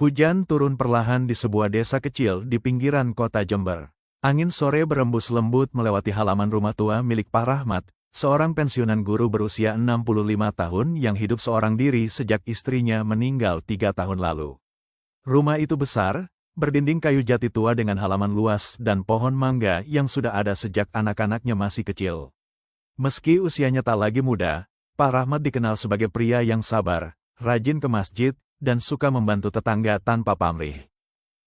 Hujan turun perlahan di sebuah desa kecil di pinggiran kota Jember. Angin sore berembus lembut melewati halaman rumah tua milik Pak Rahmat, seorang pensiunan guru berusia 65 tahun yang hidup seorang diri sejak istrinya meninggal 3 tahun lalu. Rumah itu besar, berdinding kayu jati tua dengan halaman luas dan pohon mangga yang sudah ada sejak anak-anaknya masih kecil. Meski usianya tak lagi muda, Pak Rahmat dikenal sebagai pria yang sabar, rajin ke masjid, dan suka membantu tetangga tanpa pamrih.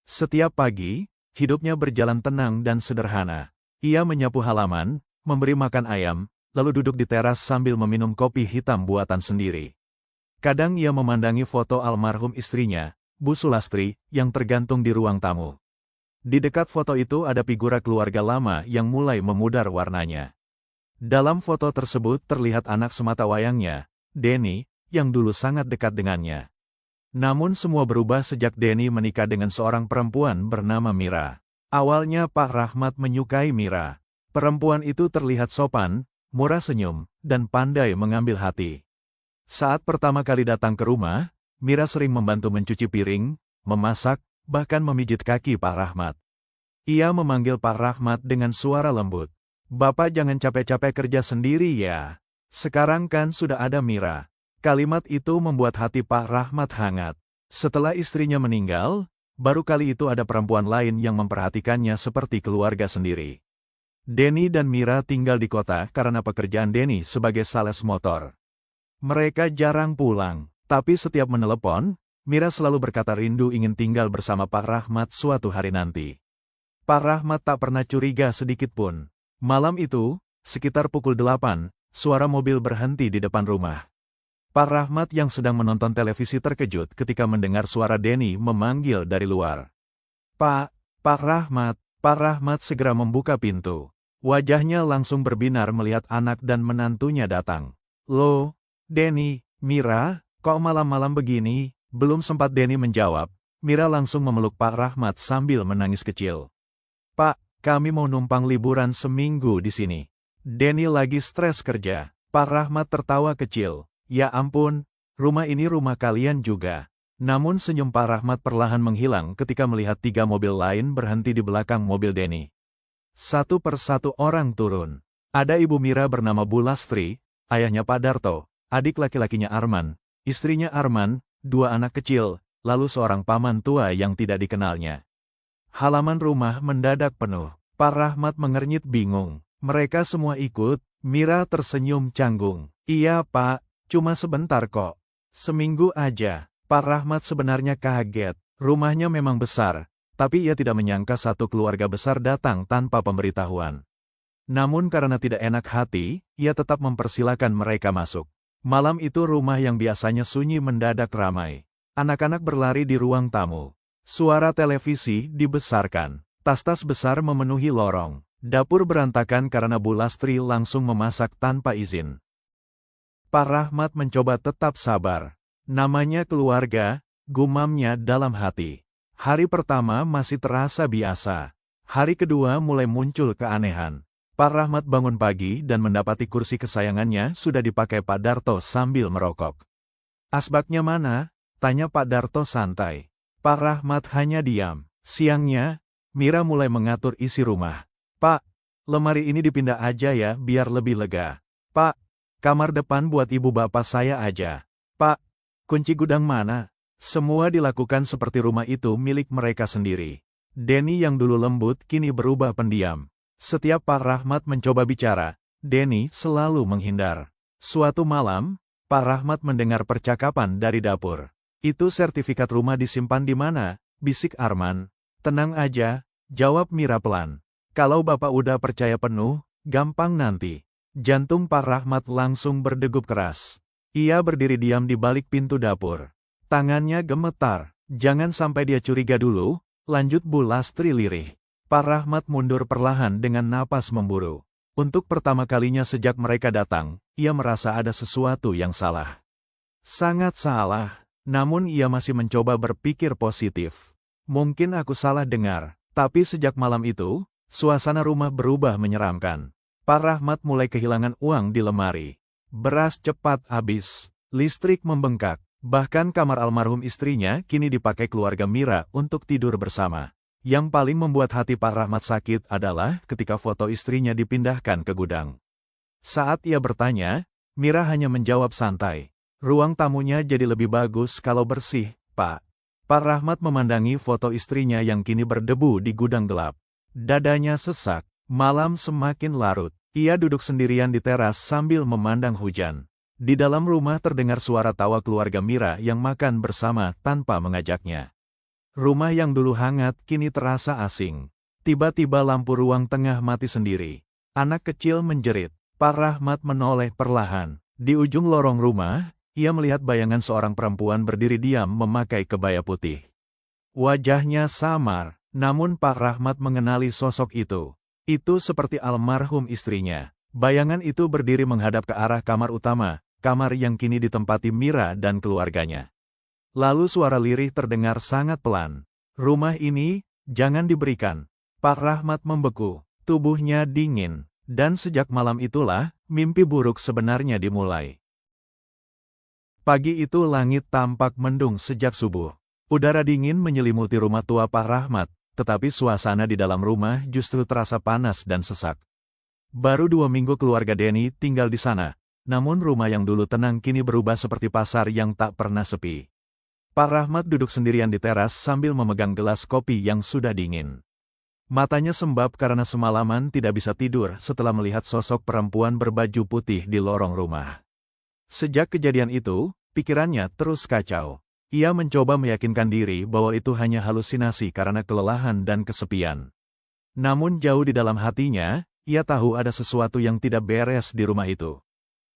Setiap pagi, hidupnya berjalan tenang dan sederhana. Ia menyapu halaman, memberi makan ayam, lalu duduk di teras sambil meminum kopi hitam buatan sendiri. Kadang ia memandangi foto almarhum istrinya, Bu Sulastri, yang tergantung di ruang tamu. Di dekat foto itu ada figura keluarga lama yang mulai memudar warnanya. Dalam foto tersebut terlihat anak sematawayangnya, Denny, yang dulu sangat dekat dengannya. Namun semua berubah sejak Denny menikah dengan seorang perempuan bernama Mira. Awalnya Pak Rahmat menyukai Mira. Perempuan itu terlihat sopan, murah senyum, dan pandai mengambil hati. Saat pertama kali datang ke rumah, Mira sering membantu mencuci piring, memasak, bahkan memijit kaki Pak Rahmat. Ia memanggil Pak Rahmat dengan suara lembut. "Bapak jangan capek-capek kerja sendiri ya. Sekarang kan sudah ada Mira." Kalimat itu membuat hati Pak Rahmat hangat. Setelah istrinya meninggal, baru kali itu ada perempuan lain yang memperhatikannya seperti keluarga sendiri. Denny dan Mira tinggal di kota karena pekerjaan Denny sebagai sales motor. Mereka jarang pulang, tapi setiap menelepon, Mira selalu berkata rindu ingin tinggal bersama Pak Rahmat suatu hari nanti. Pak Rahmat tak pernah curiga sedikit pun. Malam itu, sekitar pukul 8, suara mobil berhenti di depan rumah. Pak Rahmat yang sedang menonton televisi terkejut ketika mendengar suara Denny memanggil dari luar. Pak Rahmat." Pak Rahmat segera membuka pintu. Wajahnya langsung berbinar melihat anak dan menantunya datang. "Loh, Denny, Mira, kok malam-malam begini?" Belum sempat Denny menjawab, Mira langsung memeluk Pak Rahmat sambil menangis kecil. "Pak, kami mau numpang liburan seminggu di sini. Denny lagi stres kerja." Pak Rahmat tertawa kecil. "Ya ampun, rumah ini rumah kalian juga." Namun senyum Pak Rahmat perlahan menghilang ketika melihat 3 mobil lain berhenti di belakang mobil Denny. Satu persatu orang turun. Ada Ibu Mira bernama Bu Lastri, ayahnya Pak Darto, adik laki-lakinya Arman, istrinya Arman, 2 anak kecil, lalu seorang paman tua yang tidak dikenalnya. Halaman rumah mendadak penuh. Pak Rahmat mengernyit bingung. Mereka semua ikut. Mira tersenyum canggung. "Iya Pak, cuma sebentar kok. Seminggu aja." Pak Rahmat sebenarnya kaget. Rumahnya memang besar, tapi ia tidak menyangka satu keluarga besar datang tanpa pemberitahuan. Namun karena tidak enak hati, ia tetap mempersilakan mereka masuk. Malam itu rumah yang biasanya sunyi mendadak ramai. Anak-anak berlari di ruang tamu. Suara televisi dibesarkan. Tas-tas besar memenuhi lorong. Dapur berantakan karena Bu Lastri langsung memasak tanpa izin. Pak Rahmat mencoba tetap sabar. Namanya keluarga, gumamnya dalam hati. Hari pertama masih terasa biasa. Hari kedua mulai muncul keanehan. Pak Rahmat bangun pagi dan mendapati kursi kesayangannya sudah dipakai Pak Darto sambil merokok. "Asbaknya mana?" tanya Pak Darto santai. Pak Rahmat hanya diam. Siangnya, Mira mulai mengatur isi rumah. "Pak, lemari ini dipindah aja ya biar lebih lega." "Pak, kamar depan buat ibu bapak saya aja." "Pak, kunci gudang mana?" Semua dilakukan seperti rumah itu milik mereka sendiri. Denny yang dulu lembut kini berubah pendiam. Setiap Pak Rahmat mencoba bicara, Denny selalu menghindar. Suatu malam, Pak Rahmat mendengar percakapan dari dapur. "Itu sertifikat rumah disimpan di mana?" bisik Arman. "Tenang aja," jawab Mira pelan. "Kalau Bapak udah percaya penuh, gampang nanti." Jantung Pak Rahmat langsung berdegup keras. Ia berdiri diam di balik pintu dapur. Tangannya gemetar. "Jangan sampai dia curiga dulu," lanjut Bu Lastri lirih. Pak Rahmat mundur perlahan dengan napas memburu. Untuk pertama kalinya sejak mereka datang, ia merasa ada sesuatu yang salah. Sangat salah. Namun ia masih mencoba berpikir positif. "Mungkin aku salah dengar." Tapi sejak malam itu, suasana rumah berubah menyeramkan. Pak Rahmat mulai kehilangan uang di lemari. Beras cepat habis. Listrik membengkak. Bahkan kamar almarhum istrinya kini dipakai keluarga Mira untuk tidur bersama. Yang paling membuat hati Pak Rahmat sakit adalah ketika foto istrinya dipindahkan ke gudang. Saat ia bertanya, Mira hanya menjawab santai. Ruang tamunya jadi lebih bagus kalau bersih, Pak. Pak Rahmat memandangi foto istrinya yang kini berdebu di gudang gelap. Dadanya sesak, malam semakin larut. Ia duduk sendirian di teras sambil memandang hujan. Di dalam rumah terdengar suara tawa keluarga Mira yang makan bersama tanpa mengajaknya. Rumah yang dulu hangat kini terasa asing. Tiba-tiba lampu ruang tengah mati sendiri. Anak kecil menjerit. Pak Rahmat menoleh perlahan. Di ujung lorong rumah, ia melihat bayangan seorang perempuan berdiri diam memakai kebaya putih. Wajahnya samar, namun Pak Rahmat mengenali sosok itu. Itu seperti almarhum istrinya. Bayangan itu berdiri menghadap ke arah kamar utama, kamar yang kini ditempati Mira dan keluarganya. Lalu suara lirih terdengar sangat pelan. Rumah ini, jangan diberikan. Pak Rahmat membeku, tubuhnya dingin. Dan sejak malam itulah, mimpi buruk sebenarnya dimulai. Pagi itu langit tampak mendung sejak subuh. Udara dingin menyelimuti rumah tua Pak Rahmat, tetapi suasana di dalam rumah justru terasa panas dan sesak. Baru 2 minggu keluarga Denny tinggal di sana, namun rumah yang dulu tenang kini berubah seperti pasar yang tak pernah sepi. Pak Rahmat duduk sendirian di teras sambil memegang gelas kopi yang sudah dingin. Matanya sembab karena semalaman tidak bisa tidur setelah melihat sosok perempuan berbaju putih di lorong rumah. Sejak kejadian itu, pikirannya terus kacau. Ia mencoba meyakinkan diri bahwa itu hanya halusinasi karena kelelahan dan kesepian. Namun jauh di dalam hatinya, ia tahu ada sesuatu yang tidak beres di rumah itu.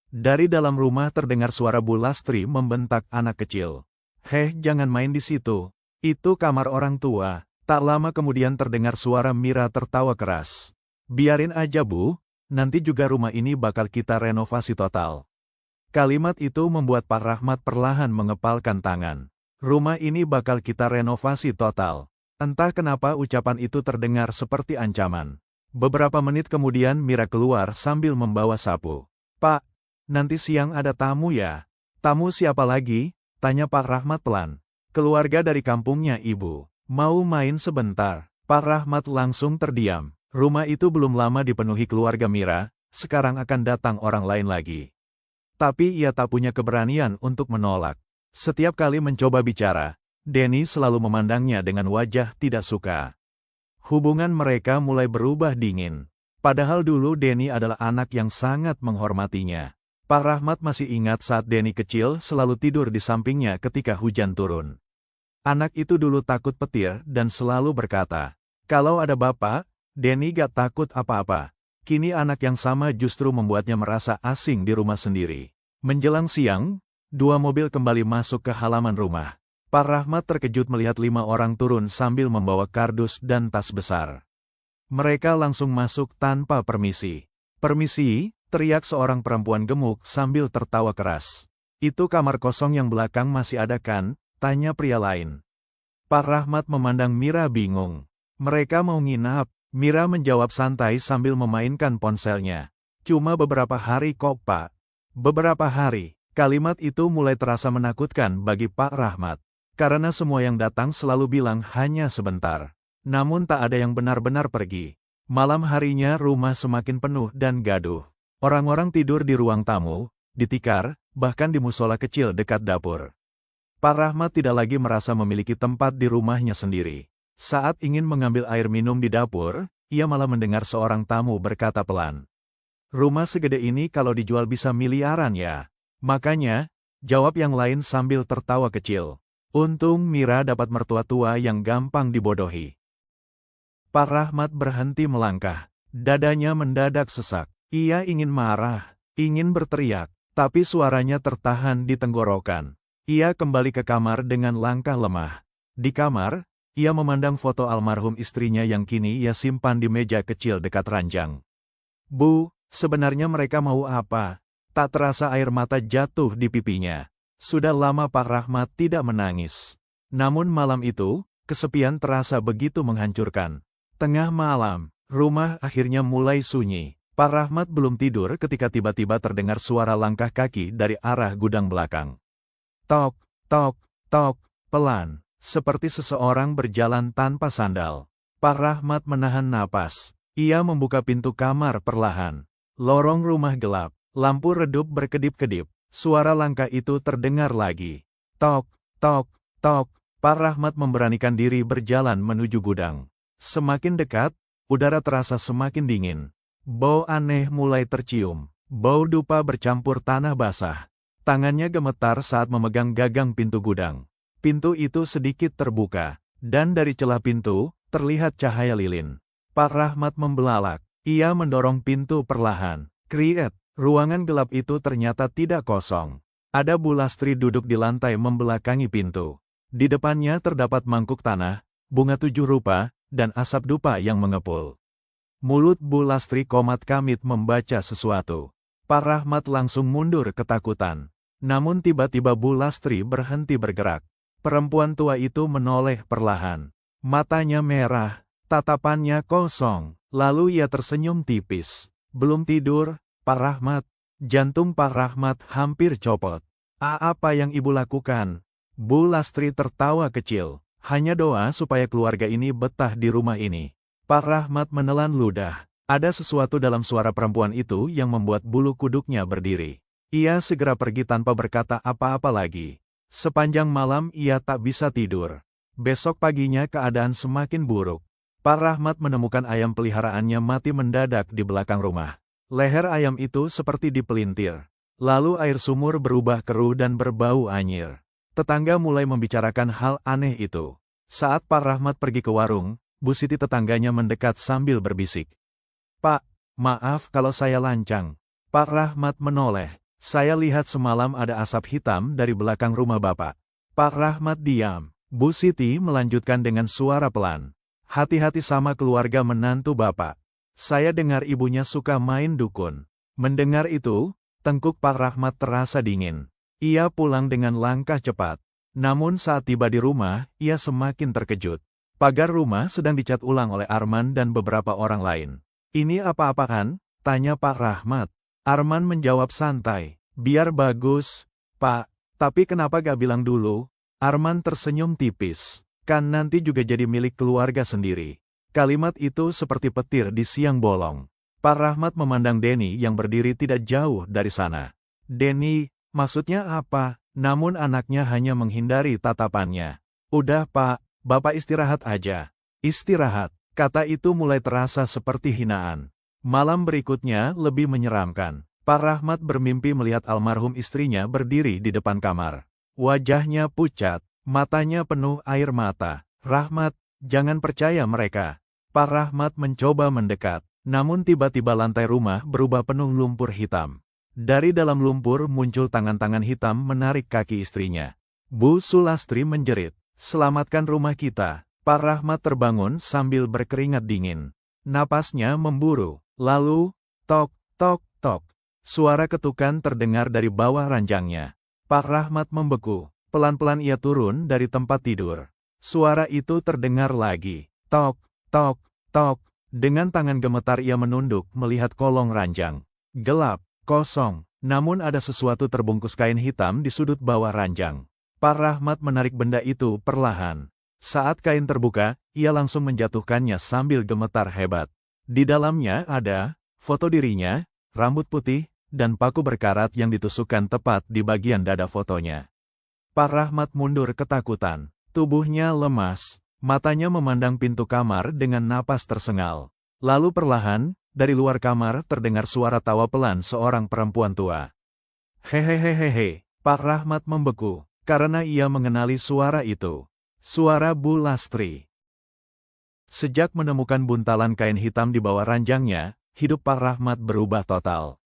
Dari dalam rumah terdengar suara Bu Lastri membentak anak kecil. "Heh, jangan main di situ. Itu kamar orang tua." Tak lama kemudian terdengar suara Mira tertawa keras. "Biarin aja Bu, nanti juga rumah ini bakal kita renovasi total." Kalimat itu membuat Pak Rahmat perlahan mengepalkan tangan. "Rumah ini bakal kita renovasi total." Entah kenapa ucapan itu terdengar seperti ancaman. Beberapa menit kemudian Mira keluar sambil membawa sapu. "Pak, nanti siang ada tamu ya?" "Tamu siapa lagi?" tanya Pak Rahmat pelan. "Keluarga dari kampungnya Ibu. Mau main sebentar." Pak Rahmat langsung terdiam. Rumah itu belum lama dipenuhi keluarga Mira, sekarang akan datang orang lain lagi. Tapi ia tak punya keberanian untuk menolak. Setiap kali mencoba bicara, Denny selalu memandangnya dengan wajah tidak suka. Hubungan mereka mulai berubah dingin. Padahal dulu Denny adalah anak yang sangat menghormatinya. Pak Rahmat masih ingat saat Denny kecil selalu tidur di sampingnya ketika hujan turun. Anak itu dulu takut petir dan selalu berkata, "Kalau ada bapak, Denny gak takut apa-apa." Kini anak yang sama justru membuatnya merasa asing di rumah sendiri. Menjelang siang, 2 mobil kembali masuk ke halaman rumah. Pak Rahmat terkejut melihat 5 orang turun sambil membawa kardus dan tas besar. Mereka langsung masuk tanpa permisi. "Permisi," teriak seorang perempuan gemuk sambil tertawa keras. "Itu kamar kosong yang belakang masih ada kan?" tanya pria lain. Pak Rahmat memandang Mira bingung. "Mereka mau nginap." Mira menjawab santai sambil memainkan ponselnya. "Cuma beberapa hari kok Pak." "Beberapa hari." Kalimat itu mulai terasa menakutkan bagi Pak Rahmat. Karena semua yang datang selalu bilang hanya sebentar. Namun tak ada yang benar-benar pergi. Malam harinya rumah semakin penuh dan gaduh. Orang-orang tidur di ruang tamu, di tikar, bahkan di musola kecil dekat dapur. Pak Rahmat tidak lagi merasa memiliki tempat di rumahnya sendiri. Saat ingin mengambil air minum di dapur, ia malah mendengar seorang tamu berkata pelan, "Rumah segede ini kalau dijual bisa miliaran ya." "Makanya," jawab yang lain sambil tertawa kecil. Untung Mira dapat mertua tua yang gampang dibodohi. Pak Rahmat berhenti melangkah. Dadanya mendadak sesak. Ia ingin marah, ingin berteriak, tapi suaranya tertahan di tenggorokan. Ia kembali ke kamar dengan langkah lemah. Di kamar, ia memandang foto almarhum istrinya yang kini ia simpan di meja kecil dekat ranjang. "Bu, sebenarnya mereka mau apa?" Tak terasa air mata jatuh di pipinya. Sudah lama Pak Rahmat tidak menangis. Namun malam itu, kesepian terasa begitu menghancurkan. Tengah malam, rumah akhirnya mulai sunyi. Pak Rahmat belum tidur ketika tiba-tiba terdengar suara langkah kaki dari arah gudang belakang. "Tok, tok, tok, pelan, seperti seseorang berjalan tanpa sandal. Pak Rahmat menahan napas. Ia membuka pintu kamar perlahan. Lorong rumah gelap, lampu redup berkedip-kedip. Suara langkah itu terdengar lagi. Tok, tok, tok. Pak Rahmat memberanikan diri berjalan menuju gudang. Semakin dekat, udara terasa semakin dingin. Bau aneh mulai tercium. Bau dupa bercampur tanah basah. Tangannya gemetar saat memegang gagang pintu gudang. Pintu itu sedikit terbuka, dan dari celah pintu, terlihat cahaya lilin. Pak Rahmat membelalak. Ia mendorong pintu perlahan. Kriet, ruangan gelap itu ternyata tidak kosong. Ada Bu Lastri duduk di lantai membelakangi pintu. Di depannya terdapat mangkuk tanah, bunga 7 rupa, dan asap dupa yang mengepul. Mulut Bu Lastri komat-kamit membaca sesuatu. Pak Rahmat langsung mundur ketakutan. Namun tiba-tiba Bu Lastri berhenti bergerak. Perempuan tua itu menoleh perlahan. Matanya merah, tatapannya kosong, lalu ia tersenyum tipis. Belum tidur, Pak Rahmat. Jantung Pak Rahmat hampir copot. Apa yang ibu lakukan? Bu Lastri tertawa kecil. Hanya doa supaya keluarga ini betah di rumah ini. Pak Rahmat menelan ludah. Ada sesuatu dalam suara perempuan itu yang membuat bulu kuduknya berdiri. Ia segera pergi tanpa berkata apa-apa lagi. Sepanjang malam ia tak bisa tidur. Besok paginya keadaan semakin buruk. Pak Rahmat menemukan ayam peliharaannya mati mendadak di belakang rumah. Leher ayam itu seperti dipelintir. Lalu air sumur berubah keruh dan berbau anyir. Tetangga mulai membicarakan hal aneh itu. Saat Pak Rahmat pergi ke warung, Bu Siti tetangganya mendekat sambil berbisik. Pak, maaf kalau saya lancang. Pak Rahmat menoleh. Saya lihat semalam ada asap hitam dari belakang rumah Bapak. Pak Rahmat diam. Bu Siti melanjutkan dengan suara pelan. Hati-hati sama keluarga menantu Bapak. Saya dengar ibunya suka main dukun. Mendengar itu, tengkuk Pak Rahmat terasa dingin. Ia pulang dengan langkah cepat. Namun saat tiba di rumah, ia semakin terkejut. Pagar rumah sedang dicat ulang oleh Arman dan beberapa orang lain. Ini apa-apaan? Tanya Pak Rahmat. Arman menjawab santai. Biar bagus, Pak. Tapi kenapa gak bilang dulu? Arman tersenyum tipis. Kan nanti juga jadi milik keluarga sendiri. Kalimat itu seperti petir di siang bolong. Pak Rahmat memandang Denny yang berdiri tidak jauh dari sana. Denny, maksudnya apa? Namun anaknya hanya menghindari tatapannya. Udah Pak, Bapak istirahat aja. Istirahat, kata itu mulai terasa seperti hinaan. Malam berikutnya lebih menyeramkan. Pak Rahmat bermimpi melihat almarhum istrinya berdiri di depan kamar. Wajahnya pucat, matanya penuh air mata. Rahmat, jangan percaya mereka. Pak Rahmat mencoba mendekat, namun tiba-tiba lantai rumah berubah penuh lumpur hitam. Dari dalam lumpur muncul tangan-tangan hitam menarik kaki istrinya. Bu Sulastri menjerit, selamatkan rumah kita. Pak Rahmat terbangun sambil berkeringat dingin. Napasnya memburu. Lalu, tok, tok, tok. Suara ketukan terdengar dari bawah ranjangnya. Pak Rahmat membeku. Pelan-pelan ia turun dari tempat tidur. Suara itu terdengar lagi. Tok, tok, tok. Dengan tangan gemetar ia menunduk melihat kolong ranjang. Gelap, kosong. Namun ada sesuatu terbungkus kain hitam di sudut bawah ranjang. Pak Rahmat menarik benda itu perlahan. Saat kain terbuka, ia langsung menjatuhkannya sambil gemetar hebat. Di dalamnya ada foto dirinya, rambut putih, dan paku berkarat yang ditusukkan tepat di bagian dada fotonya. Pak Rahmat mundur ketakutan. Tubuhnya lemas, matanya memandang pintu kamar dengan napas tersengal. Lalu perlahan, dari luar kamar terdengar suara tawa pelan seorang perempuan tua. Hehehehehe, Pak Rahmat membeku, karena ia mengenali suara itu. Suara Bu Lastri. Sejak menemukan buntalan kain hitam di bawah ranjangnya, hidup Pak Rahmat berubah total.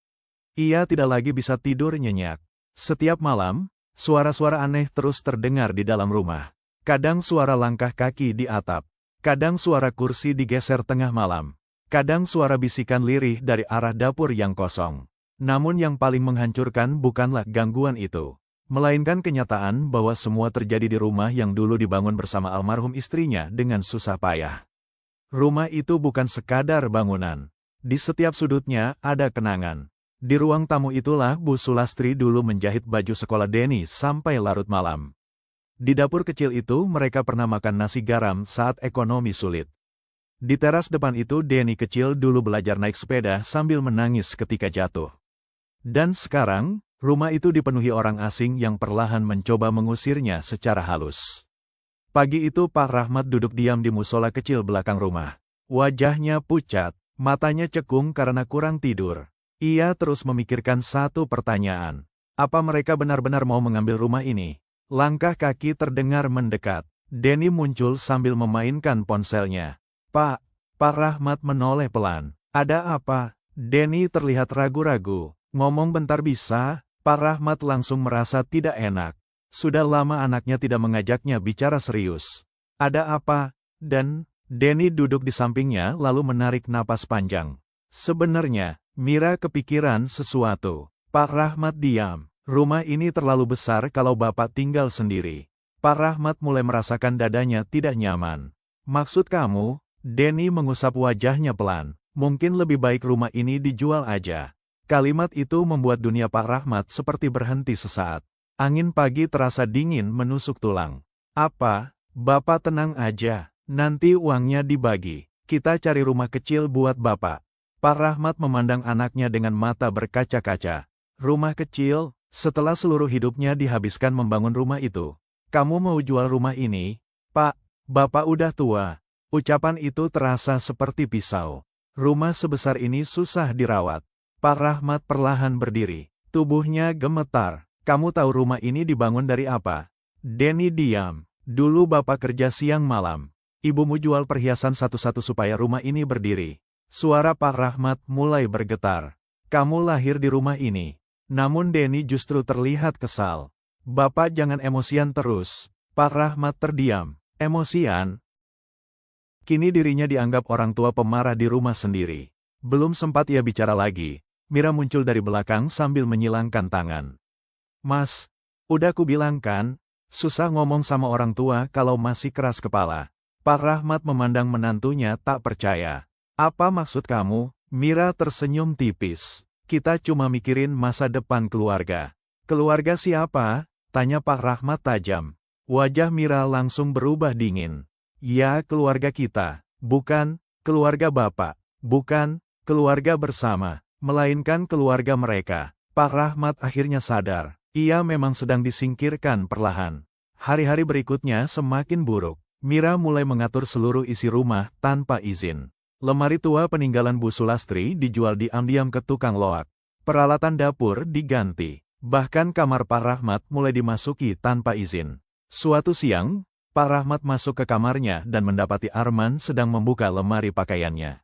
Ia tidak lagi bisa tidur nyenyak. Setiap malam, suara-suara aneh terus terdengar di dalam rumah. Kadang suara langkah kaki di atap. Kadang suara kursi digeser tengah malam. Kadang suara bisikan lirih dari arah dapur yang kosong. Namun yang paling menghancurkan bukanlah gangguan itu, melainkan kenyataan bahwa semua terjadi di rumah yang dulu dibangun bersama almarhum istrinya dengan susah payah. Rumah itu bukan sekadar bangunan. Di setiap sudutnya ada kenangan. Di ruang tamu itulah Bu Sulastri dulu menjahit baju sekolah Denny sampai larut malam. Di dapur kecil itu mereka pernah makan nasi garam saat ekonomi sulit. Di teras depan itu Denny kecil dulu belajar naik sepeda sambil menangis ketika jatuh. Dan sekarang, rumah itu dipenuhi orang asing yang perlahan mencoba mengusirnya secara halus. Pagi itu Pak Rahmat duduk diam di musola kecil belakang rumah. Wajahnya pucat, matanya cekung karena kurang tidur. Ia terus memikirkan satu pertanyaan. Apa mereka benar-benar mau mengambil rumah ini? Langkah kaki terdengar mendekat. Denny muncul sambil memainkan ponselnya. Pak Rahmat menoleh pelan. Ada apa? Denny terlihat ragu-ragu. Ngomong bentar bisa? Pak Rahmat langsung merasa tidak enak. Sudah lama anaknya tidak mengajaknya bicara serius. Ada apa? Dan Denny duduk di sampingnya lalu menarik napas panjang. Sebenarnya, Mira kepikiran sesuatu. Pak Rahmat diam. Rumah ini terlalu besar kalau Bapak tinggal sendiri. Pak Rahmat mulai merasakan dadanya tidak nyaman. Maksud kamu? Denny mengusap wajahnya pelan. Mungkin lebih baik rumah ini dijual aja. Kalimat itu membuat dunia Pak Rahmat seperti berhenti sesaat. Angin pagi terasa dingin menusuk tulang. Apa? Bapak tenang aja. Nanti uangnya dibagi. Kita cari rumah kecil buat Bapak. Pak Rahmat memandang anaknya dengan mata berkaca-kaca. Rumah kecil? Setelah seluruh hidupnya dihabiskan membangun rumah itu. Kamu mau jual rumah ini? Pak, Bapak udah tua. Ucapan itu terasa seperti pisau. Rumah sebesar ini susah dirawat. Pak Rahmat perlahan berdiri. Tubuhnya gemetar. Kamu tahu rumah ini dibangun dari apa? Denny diam. Dulu Bapak kerja siang malam. Ibumu jual perhiasan satu-satu supaya rumah ini berdiri. Suara Pak Rahmat mulai bergetar. Kamu lahir di rumah ini. Namun Denny justru terlihat kesal. Bapak jangan emosian terus. Pak Rahmat terdiam. Emosian? Kini dirinya dianggap orang tua pemarah di rumah sendiri. Belum sempat ia bicara lagi. Mira muncul dari belakang sambil menyilangkan tangan. Mas, udah kubilang kan, susah ngomong sama orang tua kalau masih keras kepala. Pak Rahmat memandang menantunya tak percaya. Apa maksud kamu? Mira tersenyum tipis. Kita cuma mikirin masa depan keluarga. Keluarga siapa? Tanya Pak Rahmat tajam. Wajah Mira langsung berubah dingin. Ya, keluarga kita. Bukan keluarga Bapak. Bukan keluarga bersama. Melainkan keluarga mereka. Pak Rahmat akhirnya sadar. Ia memang sedang disingkirkan perlahan. Hari-hari berikutnya semakin buruk. Mira mulai mengatur seluruh isi rumah tanpa izin. Lemari tua peninggalan Bu Sulastri dijual diam-diam ke tukang loak. Peralatan dapur diganti. Bahkan kamar Pak Rahmat mulai dimasuki tanpa izin. Suatu siang, Pak Rahmat masuk ke kamarnya dan mendapati Arman sedang membuka lemari pakaiannya.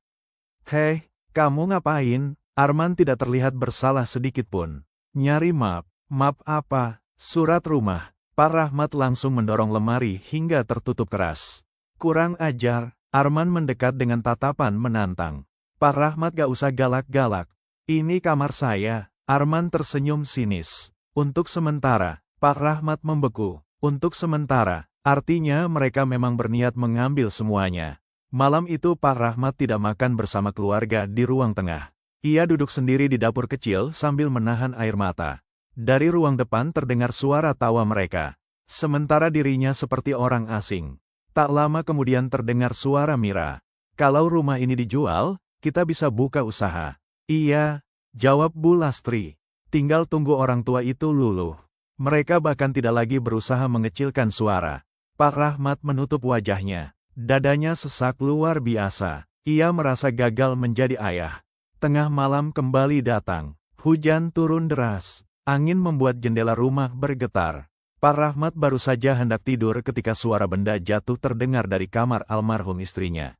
Hei, kamu ngapain? Arman tidak terlihat bersalah sedikit pun. Nyari map. Map apa? Surat rumah. Pak Rahmat langsung mendorong lemari hingga tertutup keras. Kurang ajar. Arman mendekat dengan tatapan menantang. Pak Rahmat gak usah galak-galak. Ini kamar saya. Arman tersenyum sinis. Untuk sementara, Pak Rahmat membeku. Untuk sementara, artinya mereka memang berniat mengambil semuanya. Malam itu Pak Rahmat tidak makan bersama keluarga di ruang tengah. Ia duduk sendiri di dapur kecil sambil menahan air mata. Dari ruang depan terdengar suara tawa mereka. Sementara dirinya seperti orang asing. Tak lama kemudian terdengar suara Mira. Kalau rumah ini dijual, kita bisa buka usaha. Iya, jawab Bu Lastri. Tinggal tunggu orang tua itu luluh. Mereka bahkan tidak lagi berusaha mengecilkan suara. Pak Rahmat menutup wajahnya. Dadanya sesak luar biasa. Ia merasa gagal menjadi ayah. Tengah malam kembali datang. Hujan turun deras. Angin membuat jendela rumah bergetar. Pak Rahmat baru saja hendak tidur ketika suara benda jatuh terdengar dari kamar almarhum istrinya.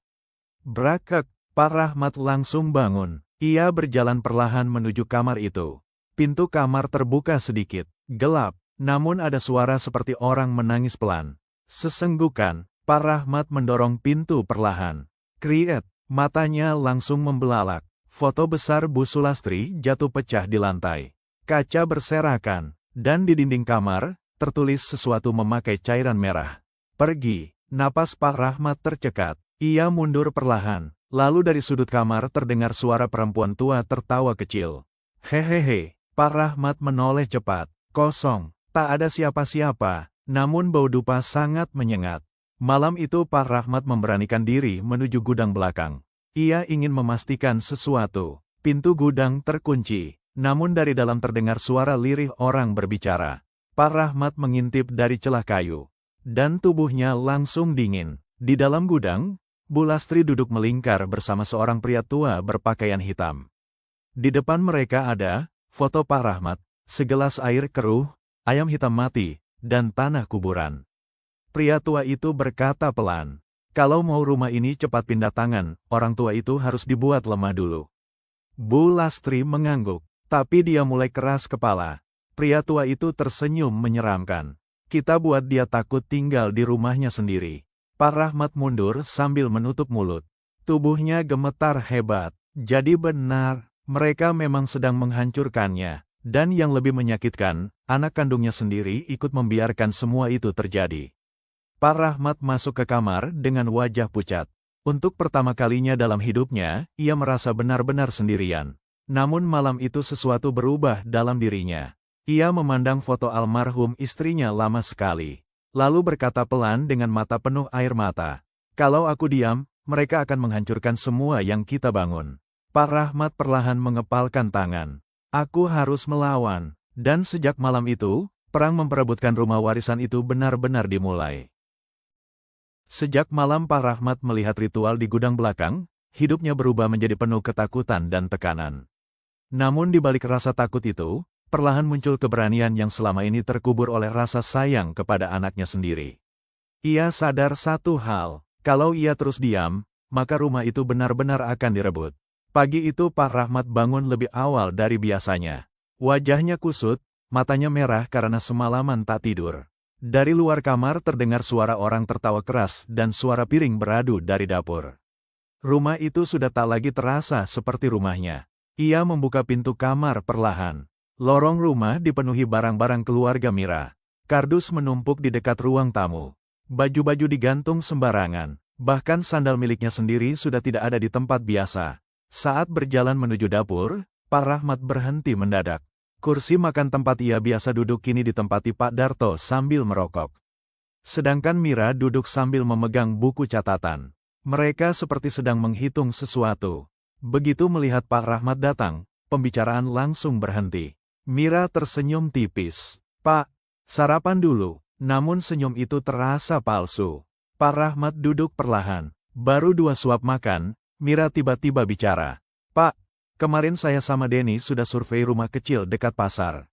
Brakek, Pak Rahmat langsung bangun. Ia berjalan perlahan menuju kamar itu. Pintu kamar terbuka sedikit, gelap, namun ada suara seperti orang menangis pelan. Sesenggukan, Pak Rahmat mendorong pintu perlahan. Kriet, matanya langsung membelalak. Foto besar Bu Sulastri jatuh pecah di lantai. Kaca berserakan, dan di dinding kamar, tertulis sesuatu memakai cairan merah. Pergi, napas Pak Rahmat tercekat. Ia mundur perlahan, lalu dari sudut kamar terdengar suara perempuan tua tertawa kecil. Hehehe, Pak Rahmat menoleh cepat. Kosong, tak ada siapa-siapa. Namun bau dupa sangat menyengat. Malam itu Pak Rahmat memberanikan diri menuju gudang belakang. Ia ingin memastikan sesuatu. Pintu gudang terkunci, namun dari dalam terdengar suara lirih orang berbicara. Pak Rahmat mengintip dari celah kayu, dan tubuhnya langsung dingin. Di dalam gudang, Bu Lastri duduk melingkar bersama seorang pria tua berpakaian hitam. Di depan mereka ada foto Pak Rahmat, segelas air keruh, ayam hitam mati, dan tanah kuburan. Pria tua itu berkata pelan, "Kalau mau rumah ini cepat pindah tangan, orang tua itu harus dibuat lemah dulu." Bu Lastri mengangguk, tapi dia mulai keras kepala. Pria tua itu tersenyum menyeramkan. "Kita buat dia takut tinggal di rumahnya sendiri." Pak Rahmat mundur sambil menutup mulut. Tubuhnya gemetar hebat. Jadi benar, mereka memang sedang menghancurkannya. Dan yang lebih menyakitkan, anak kandungnya sendiri ikut membiarkan semua itu terjadi. Pak Rahmat masuk ke kamar dengan wajah pucat. Untuk pertama kalinya dalam hidupnya, ia merasa benar-benar sendirian. Namun malam itu sesuatu berubah dalam dirinya. Ia memandang foto almarhum istrinya lama sekali. Lalu berkata pelan dengan mata penuh air mata, "Kalau aku diam, mereka akan menghancurkan semua yang kita bangun." Pak Rahmat perlahan mengepalkan tangan. "Aku harus melawan." Dan sejak malam itu, perang memperebutkan rumah warisan itu benar-benar dimulai. Sejak malam Pak Rahmat melihat ritual di gudang belakang, hidupnya berubah menjadi penuh ketakutan dan tekanan. Namun di balik rasa takut itu, perlahan muncul keberanian yang selama ini terkubur oleh rasa sayang kepada anaknya sendiri. Ia sadar satu hal, kalau ia terus diam, maka rumah itu benar-benar akan direbut. Pagi itu Pak Rahmat bangun lebih awal dari biasanya. Wajahnya kusut, matanya merah karena semalaman tak tidur. Dari luar kamar terdengar suara orang tertawa keras dan suara piring beradu dari dapur. Rumah itu sudah tak lagi terasa seperti rumahnya. Ia membuka pintu kamar perlahan. Lorong rumah dipenuhi barang-barang keluarga Mira. Kardus menumpuk di dekat ruang tamu. Baju-baju digantung sembarangan. Bahkan sandal miliknya sendiri sudah tidak ada di tempat biasa. Saat berjalan menuju dapur, Pak Rahmat berhenti mendadak. Kursi makan tempat ia biasa duduk kini ditempati Pak Darto sambil merokok. Sedangkan Mira duduk sambil memegang buku catatan. Mereka seperti sedang menghitung sesuatu. Begitu melihat Pak Rahmat datang, pembicaraan langsung berhenti. Mira tersenyum tipis. "Pak, sarapan dulu." Namun senyum itu terasa palsu. Pak Rahmat duduk perlahan. Baru 2 suap makan, Mira tiba-tiba bicara. "Pak, kemarin saya sama Denny sudah survei rumah kecil dekat pasar."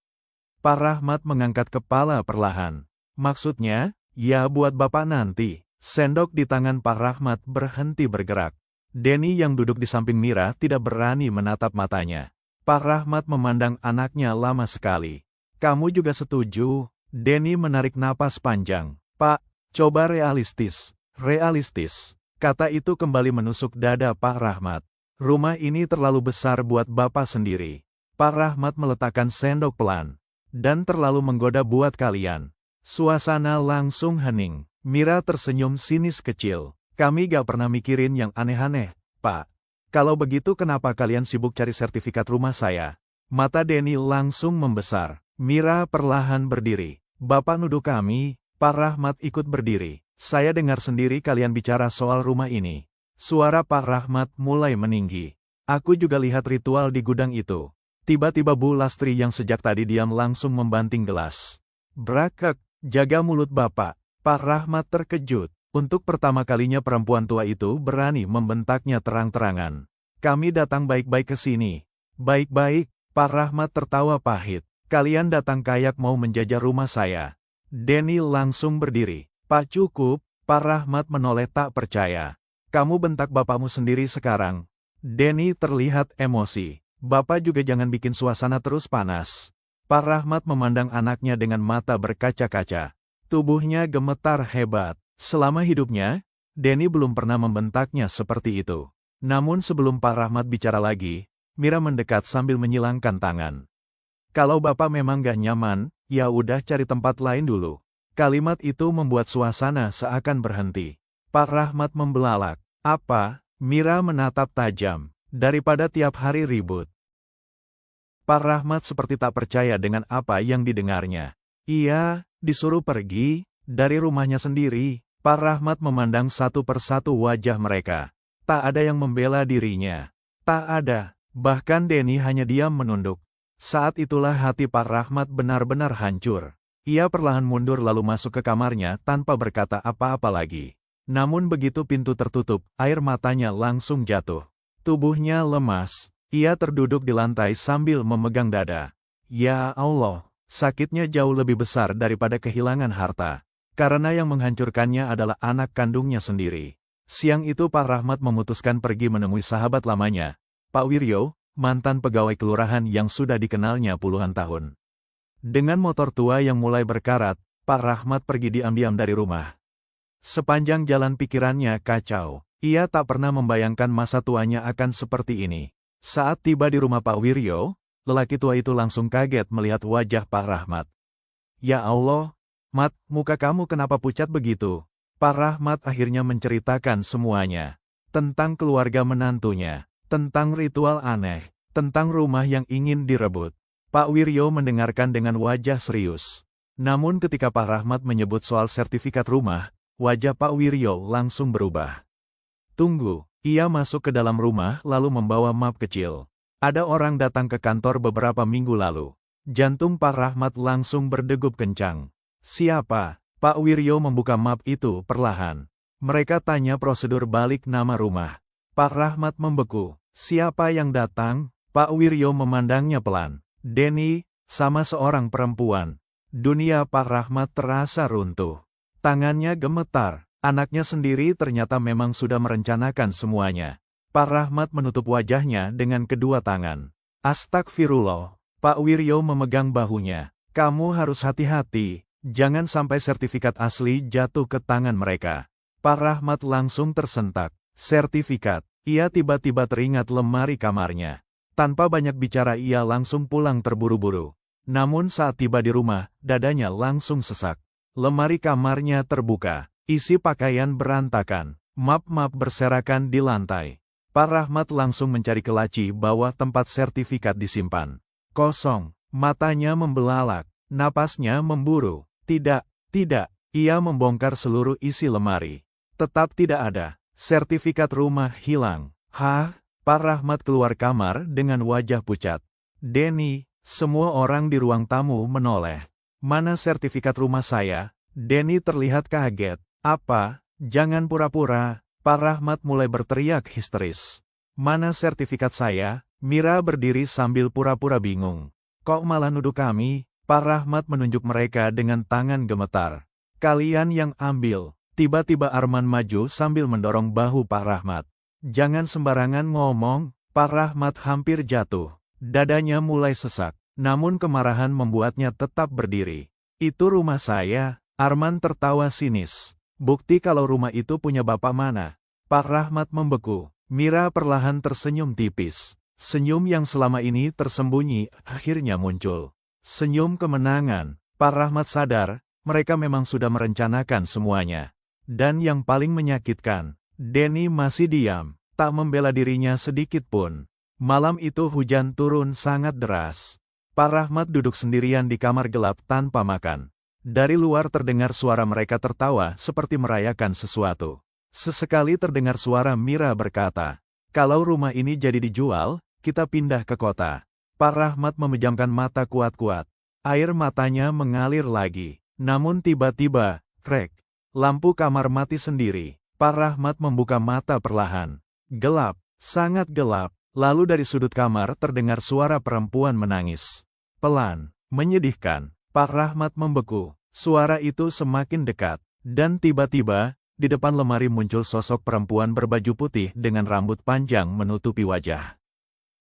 Pak Rahmat mengangkat kepala perlahan. "Maksudnya, ya buat Bapak nanti." Sendok di tangan Pak Rahmat berhenti bergerak. Denny yang duduk di samping Mira tidak berani menatap matanya. Pak Rahmat memandang anaknya lama sekali. "Kamu juga setuju?" Denny menarik napas panjang. "Pak, coba realistis." "Realistis." Kata itu kembali menusuk dada Pak Rahmat. "Rumah ini terlalu besar buat Bapak sendiri." Pak Rahmat meletakkan sendok pelan. "Dan terlalu menggoda buat kalian." Suasana langsung hening. Mira tersenyum sinis kecil. "Kami gak pernah mikirin yang aneh-aneh, Pak. Kalau begitu kenapa kalian sibuk cari sertifikat rumah saya?" Mata Denny langsung membesar. Mira perlahan berdiri. "Bapak nuduh kami." Pak Rahmat ikut berdiri. "Saya dengar sendiri kalian bicara soal rumah ini." Suara Pak Rahmat mulai meninggi. "Aku juga lihat ritual di gudang itu." Tiba-tiba Bu Lastri yang sejak tadi diam langsung membanting gelas. "Brakek, jaga mulut Bapak." Pak Rahmat terkejut. Untuk pertama kalinya perempuan tua itu berani membentaknya terang-terangan. "Kami datang baik-baik ke sini." "Baik-baik," Pak Rahmat tertawa pahit. "Kalian datang kayak mau menjajah rumah saya." Denny langsung berdiri. "Pak, cukup." Pak Rahmat menoleh tak percaya. "Kamu bentak bapakmu sendiri sekarang." Denny terlihat emosi. "Bapak juga jangan bikin suasana terus panas." Pak Rahmat memandang anaknya dengan mata berkaca-kaca. Tubuhnya gemetar hebat. Selama hidupnya, Denny belum pernah membentaknya seperti itu. Namun sebelum Pak Rahmat bicara lagi, Mira mendekat sambil menyilangkan tangan. "Kalau Bapak memang gak nyaman, ya udah cari tempat lain dulu." Kalimat itu membuat suasana seakan berhenti. Pak Rahmat membelalak. "Apa?" Mira menatap tajam. "Daripada tiap hari ribut." Pak Rahmat seperti tak percaya dengan apa yang didengarnya. "Iya, Disuruh pergi dari rumahnya sendiri. Pak Rahmat memandang satu persatu wajah mereka. Tak ada yang membela dirinya. Tak ada. Bahkan Denny hanya diam menunduk. Saat itulah hati Pak Rahmat benar-benar hancur. Ia perlahan mundur lalu masuk ke kamarnya tanpa berkata apa-apa lagi. Namun begitu pintu tertutup, air matanya langsung jatuh. Tubuhnya lemas. Ia terduduk di lantai sambil memegang dada. Ya Allah, sakitnya jauh lebih besar daripada kehilangan harta. Karena yang menghancurkannya adalah anak kandungnya sendiri. Siang itu Pak Rahmat memutuskan pergi menemui sahabat lamanya, Pak Wiryo, mantan pegawai kelurahan yang sudah dikenalnya puluhan tahun. Dengan motor tua yang mulai berkarat, Pak Rahmat pergi diam-diam dari rumah. Sepanjang jalan pikirannya kacau. Ia tak pernah membayangkan masa tuanya akan seperti ini. Saat tiba di rumah Pak Wiryo, lelaki tua itu langsung kaget melihat wajah Pak Rahmat. Ya Allah, Mat, muka kamu kenapa pucat begitu? Pak Rahmat akhirnya menceritakan semuanya. Tentang keluarga menantunya, tentang ritual aneh, tentang rumah yang ingin direbut. Pak Wiryo mendengarkan dengan wajah serius. Namun ketika Pak Rahmat menyebut soal sertifikat rumah, wajah Pak Wiryo langsung berubah. Tunggu, ia masuk ke dalam rumah lalu membawa map kecil. Ada orang datang ke kantor beberapa minggu lalu. Jantung Pak Rahmat langsung berdegup kencang. Siapa? Pak Wiryo membuka map itu perlahan. Mereka tanya prosedur balik nama rumah. Pak Rahmat membeku. Siapa yang datang? Pak Wiryo memandangnya pelan. Denny, sama seorang perempuan. Dunia Pak Rahmat terasa runtuh. Tangannya gemetar. Anaknya sendiri ternyata memang sudah merencanakan semuanya. Pak Rahmat menutup wajahnya dengan kedua tangan. Astagfirullah. Pak Wiryo memegang bahunya. Kamu harus hati-hati. Jangan sampai sertifikat asli jatuh ke tangan mereka. Pak Rahmat langsung tersentak. Sertifikat. Ia tiba-tiba teringat lemari kamarnya. Tanpa banyak bicara ia langsung pulang terburu-buru. Namun saat tiba di rumah, dadanya langsung sesak. Lemari kamarnya terbuka. Isi pakaian berantakan. Map-map berserakan di lantai. Pak Rahmat langsung mencari ke laci bawah tempat sertifikat disimpan. Kosong. Matanya membelalak. Napasnya memburu. Tidak, tidak. Ia membongkar seluruh isi lemari. Tetap tidak ada. Sertifikat rumah hilang. Hah? Pak Rahmat keluar kamar dengan wajah pucat. Denny, semua orang di ruang tamu menoleh. Mana sertifikat rumah saya? Denny terlihat kaget. Apa? Jangan pura-pura. Pak Rahmat mulai berteriak histeris. Mana sertifikat saya? Mira berdiri sambil pura-pura bingung. Kok malah nuduh kami? Pak Rahmat menunjuk mereka dengan tangan gemetar. Kalian yang ambil. Tiba-tiba Arman maju sambil mendorong bahu Pak Rahmat. Jangan sembarangan ngomong. Pak Rahmat hampir jatuh. Dadanya mulai sesak. Namun kemarahan membuatnya tetap berdiri. Itu rumah saya. Arman tertawa sinis. Bukti kalau rumah itu punya bapak mana? Pak Rahmat membeku. Mira perlahan tersenyum tipis. Senyum yang selama ini tersembunyi akhirnya muncul. Senyum kemenangan. Pak Rahmat sadar, mereka memang sudah merencanakan semuanya. Dan yang paling menyakitkan, Denny masih diam, tak membela dirinya sedikit pun. Malam itu hujan turun sangat deras. Pak Rahmat duduk sendirian di kamar gelap tanpa makan. Dari luar terdengar suara mereka tertawa seperti merayakan sesuatu. Sesekali terdengar suara Mira berkata, kalau rumah ini jadi dijual, kita pindah ke kota. Pak Rahmat memejamkan mata kuat-kuat. Air matanya mengalir lagi. Namun tiba-tiba, krek. Lampu kamar mati sendiri. Pak Rahmat membuka mata perlahan. Gelap, sangat gelap. Lalu dari sudut kamar terdengar suara perempuan menangis. Pelan, menyedihkan. Pak Rahmat membeku. Suara itu semakin dekat. Dan tiba-tiba, di depan lemari muncul sosok perempuan berbaju putih dengan rambut panjang menutupi wajah.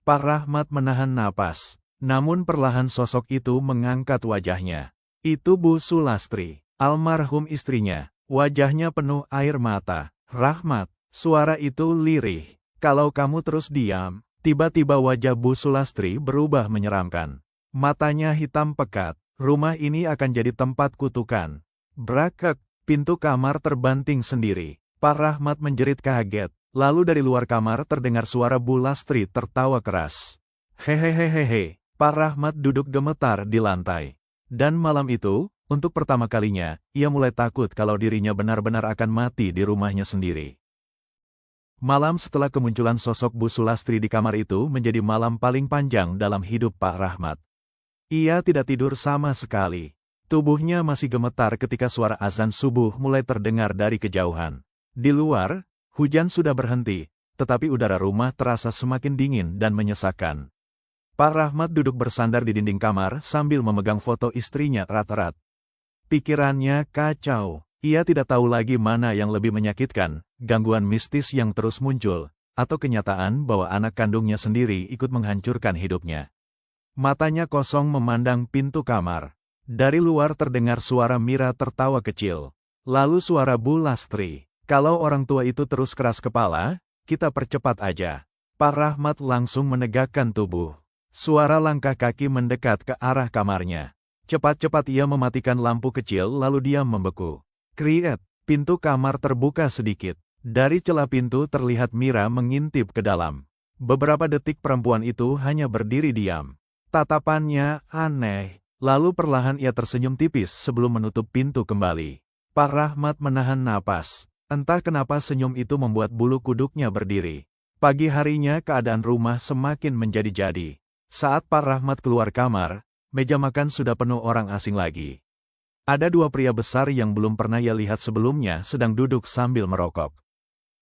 Pak Rahmat menahan napas. Namun perlahan sosok itu mengangkat wajahnya. Itu Bu Sulastri, almarhum istrinya. Wajahnya penuh air mata. Rahmat, suara itu lirih. Kalau kamu terus diam. Tiba-tiba wajah Bu Sulastri berubah menyeramkan. Matanya hitam pekat. Rumah ini akan jadi tempat kutukan. Brakek, pintu kamar terbanting sendiri. Pak Rahmat menjerit kaget. Lalu dari luar kamar terdengar suara Bu Lastri tertawa keras. Hehehehehe. Pak Rahmat duduk gemetar di lantai. Dan malam itu, Untuk pertama kalinya, ia mulai takut kalau dirinya benar-benar akan mati di rumahnya sendiri. Malam setelah kemunculan sosok Bu Sulastri di kamar itu menjadi malam paling panjang dalam hidup Pak Rahmat. Ia tidak tidur sama sekali. Tubuhnya masih gemetar ketika suara azan subuh mulai terdengar dari kejauhan. Di luar, hujan sudah berhenti, tetapi udara rumah terasa semakin dingin dan menyesakan. Pak Rahmat duduk bersandar di dinding kamar sambil memegang foto istrinya erat-erat. Pikirannya kacau. Ia tidak tahu lagi mana yang lebih menyakitkan, gangguan mistis yang terus muncul, atau kenyataan bahwa anak kandungnya sendiri ikut menghancurkan hidupnya. Matanya kosong memandang pintu kamar. Dari luar terdengar suara Mira tertawa kecil. Lalu suara Bu Lastri. Kalau orang tua itu terus keras kepala, kita percepat aja. Pak Rahmat langsung menegakkan tubuh. Suara langkah kaki mendekat ke arah kamarnya. Cepat-cepat ia mematikan lampu kecil lalu diam membeku. Kriet, pintu kamar terbuka sedikit. Dari celah pintu terlihat Mira mengintip ke dalam. Beberapa detik perempuan itu hanya berdiri diam. Tatapannya aneh, lalu perlahan ia tersenyum tipis sebelum menutup pintu kembali. Pak Rahmat menahan napas. Entah kenapa senyum itu membuat bulu kuduknya berdiri. Pagi harinya keadaan rumah semakin menjadi-jadi. Saat Pak Rahmat keluar kamar, meja makan sudah penuh orang asing lagi. Ada dua pria besar yang belum pernah ia lihat sebelumnya sedang duduk sambil merokok.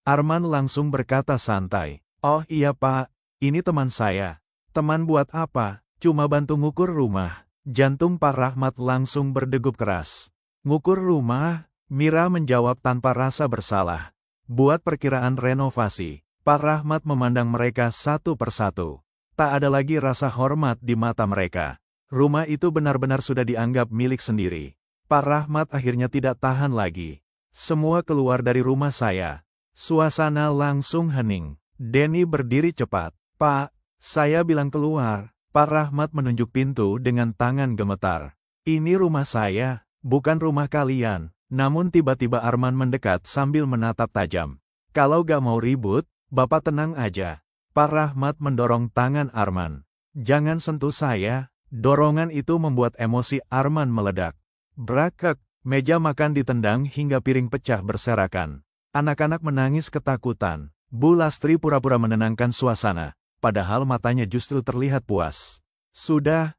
Arman langsung berkata santai, "Oh iya Pak, ini teman saya." "Teman buat apa?" "Cuma bantu ngukur rumah." Jantung Pak Rahmat langsung berdegup keras. "Ngukur rumah?" Mira menjawab tanpa rasa bersalah. "Buat perkiraan renovasi." Pak Rahmat memandang mereka satu persatu. Tak ada lagi rasa hormat di mata mereka. Rumah itu benar-benar sudah dianggap milik sendiri. Pak Rahmat akhirnya tidak tahan lagi. "Semua keluar dari rumah saya." Suasana langsung hening. Denny berdiri cepat. "Pak, saya bilang keluar." Pak Rahmat menunjuk pintu dengan tangan gemetar. "Ini rumah saya, bukan rumah kalian." Namun tiba-tiba Arman mendekat sambil menatap tajam. "Kalau gak mau ribut, Bapak tenang aja." Pak Rahmat mendorong tangan Arman. "Jangan sentuh saya." Dorongan itu membuat emosi Arman meledak. Brakek, meja makan ditendang hingga piring pecah berserakan. Anak-anak menangis ketakutan. Bu Lastri pura-pura menenangkan suasana, padahal matanya justru terlihat puas. Sudah,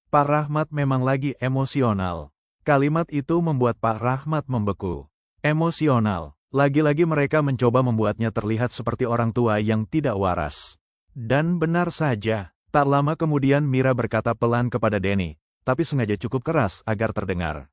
Pak Rahmat memang lagi emosional." Kalimat itu membuat Pak Rahmat membeku. Emosional. Lagi-lagi mereka mencoba membuatnya terlihat seperti orang tua yang tidak waras. Dan benar saja. Tak lama kemudian Mira berkata pelan kepada Denny, tapi sengaja cukup keras agar terdengar.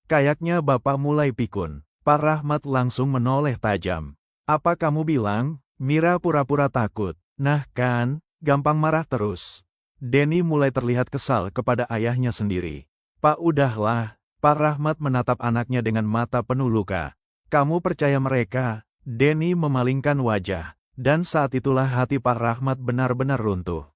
"Kayaknya Bapak mulai pikun." Pak Rahmat langsung menoleh tajam. "Apa kamu bilang?" Mira pura-pura takut. "Nah kan, gampang marah terus." Denny mulai terlihat kesal kepada ayahnya sendiri. "Pak udahlah." Pak Rahmat menatap anaknya dengan mata penuh luka. "Kamu percaya mereka?" Denny memalingkan wajah. Dan saat itulah hati Pak Rahmat benar-benar runtuh.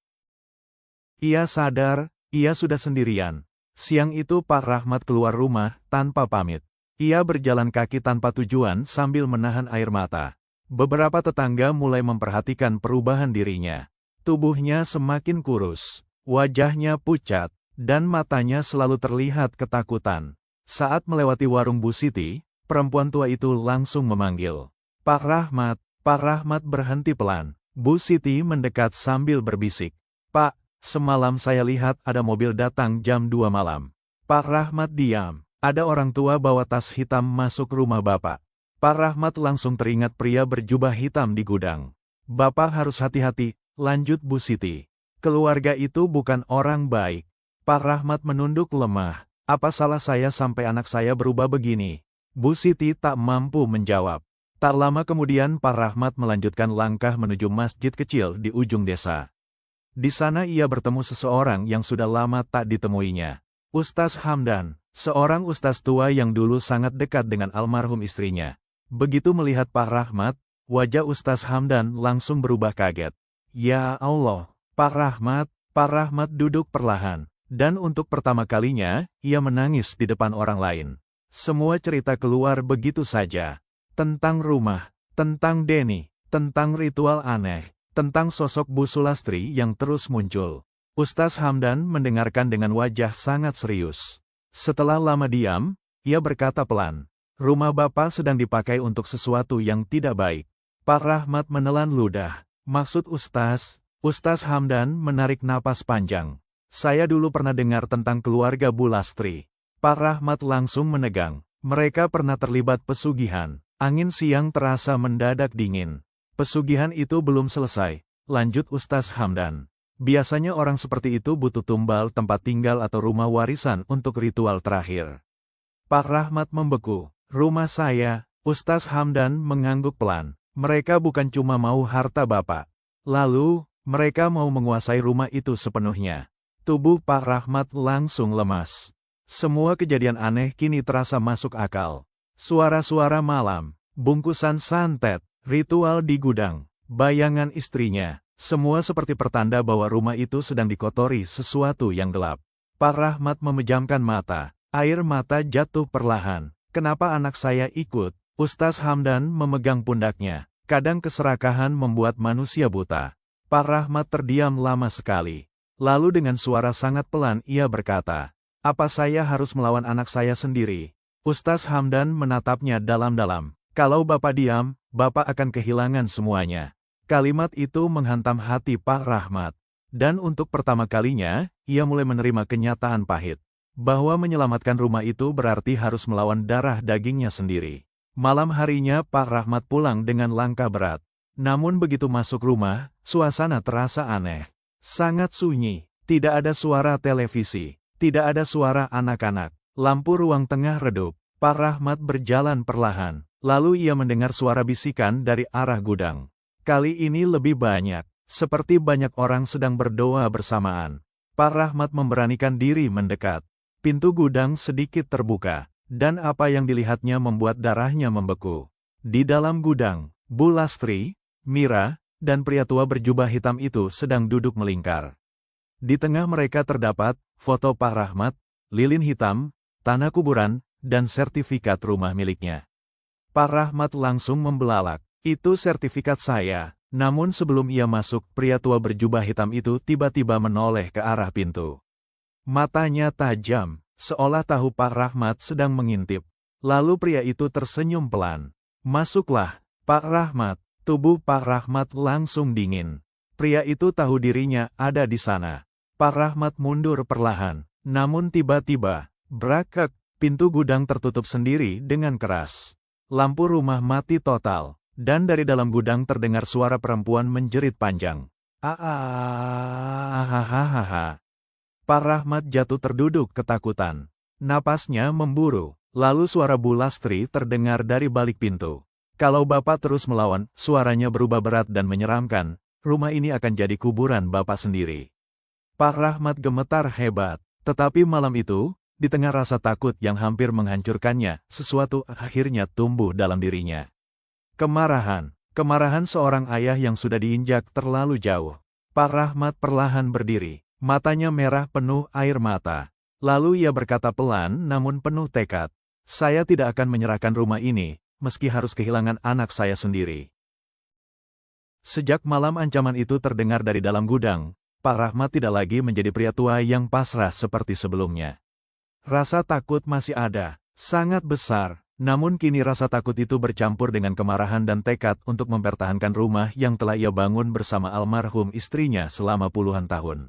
Ia sadar, ia sudah sendirian. Siang itu Pak Rahmat keluar rumah tanpa pamit. Ia berjalan kaki tanpa tujuan sambil menahan air mata. Beberapa tetangga mulai memperhatikan perubahan dirinya. Tubuhnya semakin kurus, wajahnya pucat, dan matanya selalu terlihat ketakutan. Saat melewati warung Bu Siti, perempuan tua itu langsung memanggil. "Pak Rahmat." Pak Rahmat berhenti pelan. Bu Siti mendekat sambil berbisik. "Pak, semalam saya lihat ada mobil datang jam 2 malam." Pak Rahmat diam. "Ada orang tua bawa tas hitam masuk rumah Bapak." Pak Rahmat langsung teringat pria berjubah hitam di gudang. "Bapak harus hati-hati," lanjut Bu Siti. "Keluarga itu bukan orang baik." Pak Rahmat menunduk lemah. "Apa salah saya sampai anak saya berubah begini?" Bu Siti tak mampu menjawab. Tak lama kemudian Pak Rahmat melanjutkan langkah menuju masjid kecil di ujung desa. Di sana ia bertemu seseorang yang sudah lama tak ditemuinya. Ustaz Hamdan, seorang ustaz tua yang dulu sangat dekat dengan almarhum istrinya. Begitu melihat Pak Rahmat, wajah Ustaz Hamdan langsung berubah kaget. "Ya Allah, Pak Rahmat." Pak Rahmat duduk perlahan, dan untuk pertama kalinya, ia menangis di depan orang lain. Semua cerita keluar begitu saja. Tentang rumah, tentang Denny, tentang ritual aneh, tentang sosok Bu Sulastri yang terus muncul. Ustaz Hamdan mendengarkan dengan wajah sangat serius. Setelah lama diam, ia berkata pelan, "Rumah Bapak sedang dipakai untuk sesuatu yang tidak baik." Pak Rahmat menelan ludah. "Maksud Ustaz?" Ustaz Hamdan menarik napas panjang. "Saya dulu pernah dengar tentang keluarga Bu Lastri." Pak Rahmat langsung menegang. "Mereka pernah terlibat pesugihan." Angin siang terasa mendadak dingin. "Pesugihan itu belum selesai," lanjut Ustaz Hamdan. "Biasanya orang seperti itu butuh tumbal tempat tinggal atau rumah warisan untuk ritual terakhir." Pak Rahmat membeku. "Rumah saya," Ustaz Hamdan mengangguk pelan. "Mereka bukan cuma mau harta Bapak. Lalu, mereka mau menguasai rumah itu sepenuhnya." Tubuh Pak Rahmat langsung lemas. Semua kejadian aneh kini terasa masuk akal. Suara-suara malam, bungkusan santet, ritual di gudang, bayangan istrinya, semua seperti pertanda bahwa rumah itu sedang dikotori sesuatu yang gelap. Pak Rahmat memejamkan mata, air mata jatuh perlahan. "Kenapa anak saya ikut?" Ustaz Hamdan memegang pundaknya. Kadang keserakahan membuat manusia buta. Pak Rahmat terdiam lama sekali. Lalu dengan suara sangat pelan ia berkata, "Apa saya harus melawan anak saya sendiri?" Ustaz Hamdan menatapnya dalam-dalam. "Kalau Bapak diam, Bapak akan kehilangan semuanya." Kalimat itu menghantam hati Pak Rahmat. Dan untuk pertama kalinya, ia mulai menerima kenyataan pahit. Bahwa menyelamatkan rumah itu berarti harus melawan darah dagingnya sendiri. Malam harinya Pak Rahmat pulang dengan langkah berat. Namun begitu masuk rumah, suasana terasa aneh. Sangat sunyi, tidak ada suara televisi, tidak ada suara anak-anak. Lampu ruang tengah redup. Pak Rahmat berjalan perlahan, lalu ia mendengar suara bisikan dari arah gudang. Kali ini lebih banyak, seperti banyak orang sedang berdoa bersamaan. Pak Rahmat memberanikan diri mendekat. Pintu gudang sedikit terbuka. Dan apa yang dilihatnya membuat darahnya membeku. Di dalam gudang, Bu Lastri, Mira, dan pria tua berjubah hitam itu sedang duduk melingkar. Di tengah mereka terdapat foto Pak Rahmat, lilin hitam, tanah kuburan, dan sertifikat rumah miliknya. Pak Rahmat langsung membelalak. "Itu sertifikat saya." Namun sebelum ia masuk, pria tua berjubah hitam itu tiba-tiba menoleh ke arah pintu. Matanya tajam, seolah tahu Pak Rahmat sedang mengintip. Lalu pria itu tersenyum pelan. "Masuklah, Pak Rahmat." Tubuh Pak Rahmat langsung dingin. Pria itu tahu dirinya ada di sana. Pak Rahmat mundur perlahan. Namun tiba-tiba, brakek, pintu gudang tertutup sendiri dengan keras. Lampu rumah mati total. Dan dari dalam gudang terdengar suara perempuan menjerit panjang. "Ah-ah-ah-ah-ah-ah-ah." Pak Rahmat jatuh terduduk ketakutan. Napasnya memburu, lalu suara Bu Lastri terdengar dari balik pintu. "Kalau Bapak terus melawan," suaranya berubah berat dan menyeramkan, "rumah ini akan jadi kuburan Bapak sendiri." Pak Rahmat gemetar hebat, tetapi malam itu, di tengah rasa takut yang hampir menghancurkannya, sesuatu akhirnya tumbuh dalam dirinya. Kemarahan seorang ayah yang sudah diinjak terlalu jauh. Pak Rahmat perlahan berdiri. Matanya merah penuh air mata. Lalu ia berkata pelan namun penuh tekad, "Saya tidak akan menyerahkan rumah ini, meski harus kehilangan anak saya sendiri." Sejak malam ancaman itu terdengar dari dalam gudang, Pak Rahmat tidak lagi menjadi pria tua yang pasrah seperti sebelumnya. Rasa takut masih ada, sangat besar, namun kini rasa takut itu bercampur dengan kemarahan dan tekad untuk mempertahankan rumah yang telah ia bangun bersama almarhum istrinya selama puluhan tahun.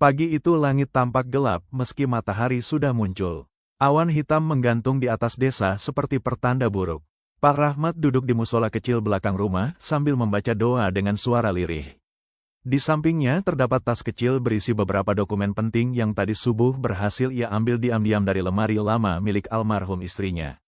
Pagi itu langit tampak gelap meski matahari sudah muncul. Awan hitam menggantung di atas desa seperti pertanda buruk. Pak Rahmat duduk di musola kecil belakang rumah sambil membaca doa dengan suara lirih. Di sampingnya terdapat tas kecil berisi beberapa dokumen penting yang tadi subuh berhasil ia ambil diam-diam dari lemari lama milik almarhum istrinya.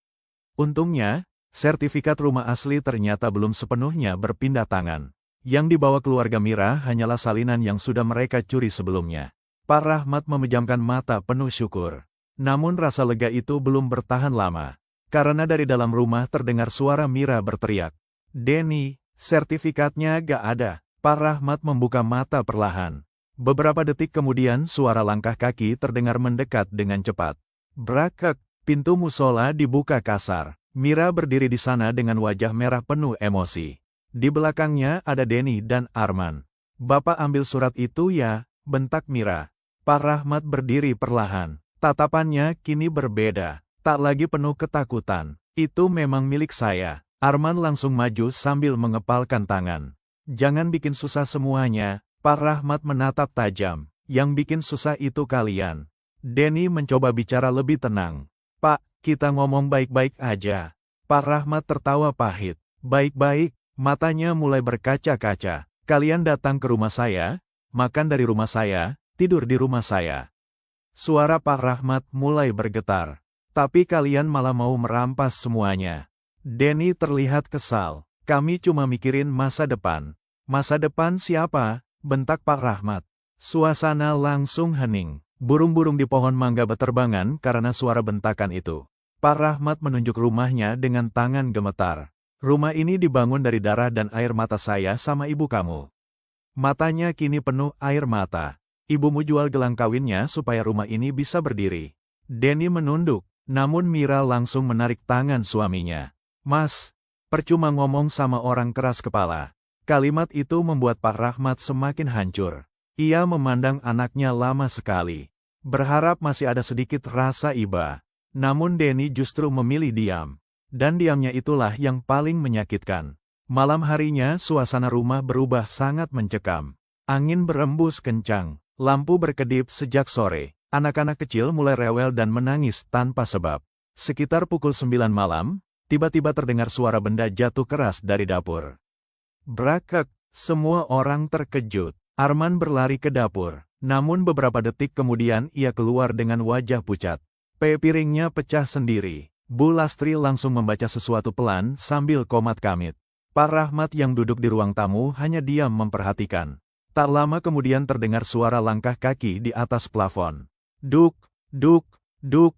Untungnya, sertifikat rumah asli ternyata belum sepenuhnya berpindah tangan. Yang dibawa keluarga Mira hanyalah salinan yang sudah mereka curi sebelumnya. Pak Rahmat memejamkan mata penuh syukur. Namun rasa lega itu belum bertahan lama. Karena dari dalam rumah terdengar suara Mira berteriak, "Denny, sertifikatnya gak ada." Pak Rahmat membuka mata perlahan. Beberapa detik kemudian suara langkah kaki terdengar mendekat dengan cepat. Brakek, pintu musola dibuka kasar. Mira berdiri di sana dengan wajah merah penuh emosi. Di belakangnya ada Denny dan Arman. "Bapak ambil surat itu ya," bentak Mira. Pak Rahmat berdiri perlahan. Tatapannya kini berbeda, tak lagi penuh ketakutan. Itu memang milik saya. Arman langsung maju sambil mengepalkan tangan. Jangan bikin susah semuanya, Pak Rahmat menatap tajam. Yang bikin susah itu kalian. Denny mencoba bicara lebih tenang. Pak, kita ngomong baik-baik aja. Pak Rahmat tertawa pahit. Baik-baik, matanya mulai berkaca-kaca. Kalian datang ke rumah saya, makan dari rumah saya, tidur di rumah saya. Suara Pak Rahmat mulai bergetar. Tapi kalian malah mau merampas semuanya. Denny terlihat kesal. Kami cuma mikirin masa depan. Masa depan siapa? Bentak Pak Rahmat. Suasana langsung hening. Burung-burung di pohon mangga berterbangan karena suara bentakan itu. Pak Rahmat menunjuk rumahnya dengan tangan gemetar. Rumah ini dibangun dari darah dan air mata saya sama ibu kamu. Matanya kini penuh air mata. Ibumu jual gelang kawinnya supaya rumah ini bisa berdiri. Denny menunduk. Namun Mira langsung menarik tangan suaminya. Mas, percuma ngomong sama orang keras kepala. Kalimat itu membuat Pak Rahmat semakin hancur. Ia memandang anaknya lama sekali. Berharap masih ada sedikit rasa iba. Namun Denny justru memilih diam. Dan diamnya itulah yang paling menyakitkan. Malam harinya suasana rumah berubah sangat mencekam. Angin berembus kencang. Lampu berkedip sejak sore. Anak-anak kecil mulai rewel dan menangis tanpa sebab. Sekitar pukul 9 malam, tiba-tiba terdengar suara benda jatuh keras dari dapur. Brakek, semua orang terkejut. Arman berlari ke dapur. Namun beberapa detik kemudian ia keluar dengan wajah pucat. Piringnya pecah sendiri. Bu Lastri langsung membaca sesuatu pelan sambil komat kamit. Pak Rahmat yang duduk di ruang tamu hanya diam memperhatikan. Tak lama kemudian terdengar suara langkah kaki di atas plafon. Duk, duk, duk.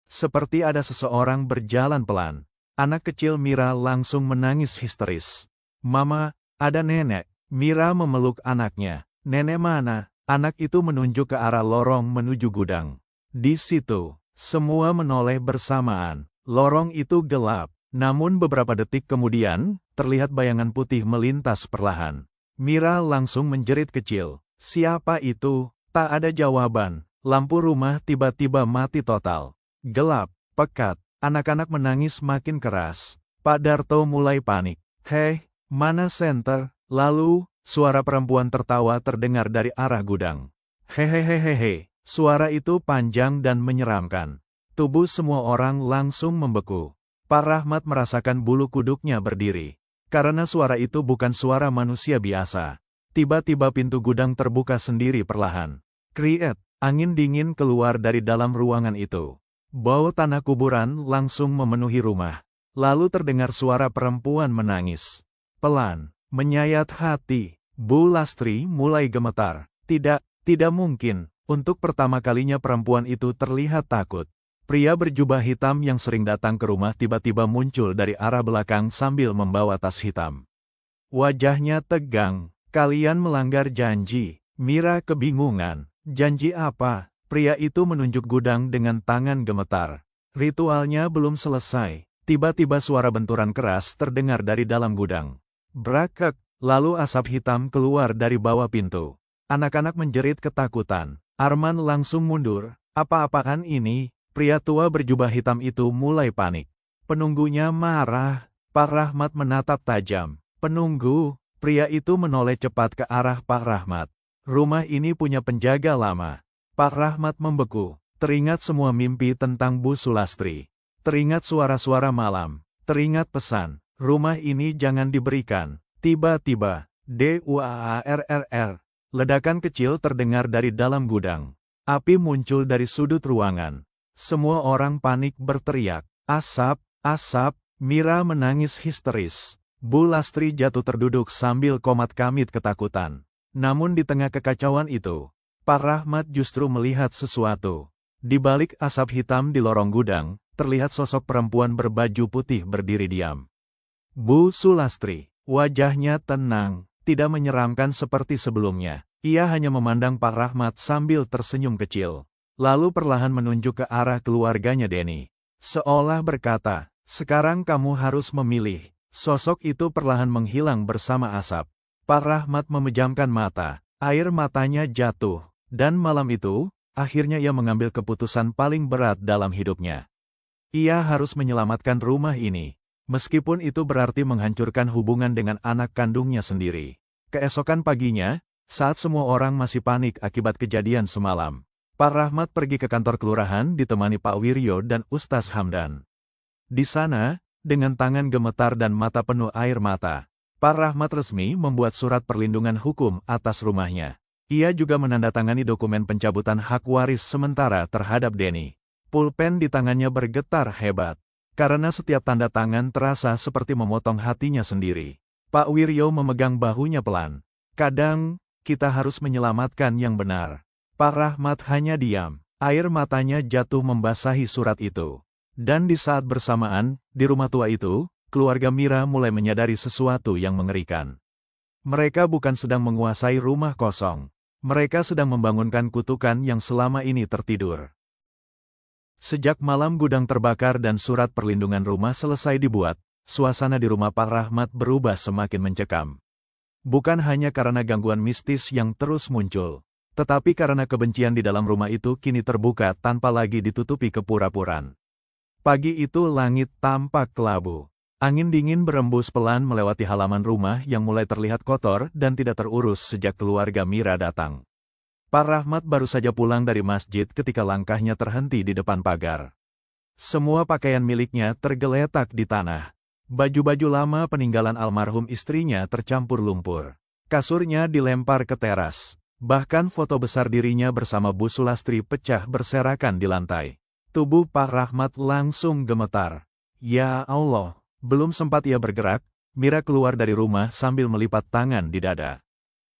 Seperti ada seseorang berjalan pelan. Anak kecil Mira langsung menangis histeris. Mama, ada nenek. Mira memeluk anaknya. Nenek mana? Anak itu menunjuk ke arah lorong menuju gudang. Di situ, semua menoleh bersamaan. Lorong itu gelap. Namun beberapa detik kemudian, terlihat bayangan putih melintas perlahan. Mira langsung menjerit kecil. Siapa itu? Tak ada jawaban. Lampu rumah tiba-tiba mati total. Gelap, pekat, anak-anak menangis makin keras. Pak Darto mulai panik. Hei, mana senter? Lalu, suara perempuan tertawa terdengar dari arah gudang. Hehehehehe, suara itu panjang dan menyeramkan. Tubuh semua orang langsung membeku. Pak Rahmat merasakan bulu kuduknya berdiri. Karena suara itu bukan suara manusia biasa. Tiba-tiba pintu gudang terbuka sendiri perlahan. Kriet. Angin dingin keluar dari dalam ruangan itu. Bau tanah kuburan langsung memenuhi rumah. Lalu terdengar suara perempuan menangis. Pelan, menyayat hati. Bu Lastri mulai gemetar. Tidak mungkin. Untuk pertama kalinya perempuan itu terlihat takut. Pria berjubah hitam yang sering datang ke rumah tiba-tiba muncul dari arah belakang sambil membawa tas hitam. Wajahnya tegang. Kalian melanggar janji. Mira kebingungan. Janji apa? Pria itu menunjuk gudang dengan tangan gemetar. Ritualnya belum selesai. Tiba-tiba suara benturan keras terdengar dari dalam gudang. Brakek, lalu asap hitam keluar dari bawah pintu. Anak-anak menjerit ketakutan. Arman langsung mundur. Apa-apaan ini? Pria tua berjubah hitam itu mulai panik. Penunggunya marah. Pak Rahmat menatap tajam. Penunggu? Pria itu menoleh cepat ke arah Pak Rahmat. Rumah ini punya penjaga lama. Pak Rahmat membeku. Teringat semua mimpi tentang Bu Sulastri. Teringat suara-suara malam. Teringat pesan. Rumah ini jangan diberikan. Tiba-tiba. DUAARRR. Ledakan kecil terdengar dari dalam gudang. Api muncul dari sudut ruangan. Semua orang panik berteriak. Asap, asap. Mira menangis histeris. Bu Lastri jatuh terduduk sambil komat kamit ketakutan. Namun di tengah kekacauan itu, Pak Rahmat justru melihat sesuatu. Di balik asap hitam di lorong gudang, terlihat sosok perempuan berbaju putih berdiri diam. Bu Sulastri, wajahnya tenang, tidak menyeramkan seperti sebelumnya. Ia hanya memandang Pak Rahmat sambil tersenyum kecil. Lalu perlahan menunjuk ke arah keluarganya Denny. Seolah berkata, sekarang kamu harus memilih. Sosok itu perlahan menghilang bersama asap. Pak Rahmat memejamkan mata, air matanya jatuh, dan malam itu, akhirnya ia mengambil keputusan paling berat dalam hidupnya. Ia harus menyelamatkan rumah ini, meskipun itu berarti menghancurkan hubungan dengan anak kandungnya sendiri. Keesokan paginya, saat semua orang masih panik akibat kejadian semalam, Pak Rahmat pergi ke kantor kelurahan ditemani Pak Wiryo dan Ustaz Hamdan. Di sana, dengan tangan gemetar dan mata penuh air mata, Pak Rahmat resmi membuat surat perlindungan hukum atas rumahnya. Ia juga menandatangani dokumen pencabutan hak waris sementara terhadap Denny. Pulpen di tangannya bergetar hebat, karena setiap tanda tangan terasa seperti memotong hatinya sendiri. Pak Wiryo memegang bahunya pelan. Kadang, kita harus menyelamatkan yang benar. Pak Rahmat hanya diam. Air matanya jatuh membasahi surat itu. Dan di saat bersamaan, di rumah tua itu, keluarga Mira mulai menyadari sesuatu yang mengerikan. Mereka bukan sedang menguasai rumah kosong. Mereka sedang membangunkan kutukan yang selama ini tertidur. Sejak malam gudang terbakar dan surat perlindungan rumah selesai dibuat, suasana di rumah Pak Rahmat berubah semakin mencekam. Bukan hanya karena gangguan mistis yang terus muncul, tetapi karena kebencian di dalam rumah itu kini terbuka tanpa lagi ditutupi kepura-puraan. Pagi itu langit tampak kelabu. Angin dingin berembus pelan melewati halaman rumah yang mulai terlihat kotor dan tidak terurus sejak keluarga Mira datang. Pak Rahmat baru saja pulang dari masjid ketika langkahnya terhenti di depan pagar. Semua pakaian miliknya tergeletak di tanah. Baju-baju lama peninggalan almarhum istrinya tercampur lumpur. Kasurnya dilempar ke teras. Bahkan foto besar dirinya bersama Bu Sulastri pecah berserakan di lantai. Tubuh Pak Rahmat langsung gemetar. Ya Allah! Belum sempat ia bergerak, Mira keluar dari rumah sambil melipat tangan di dada.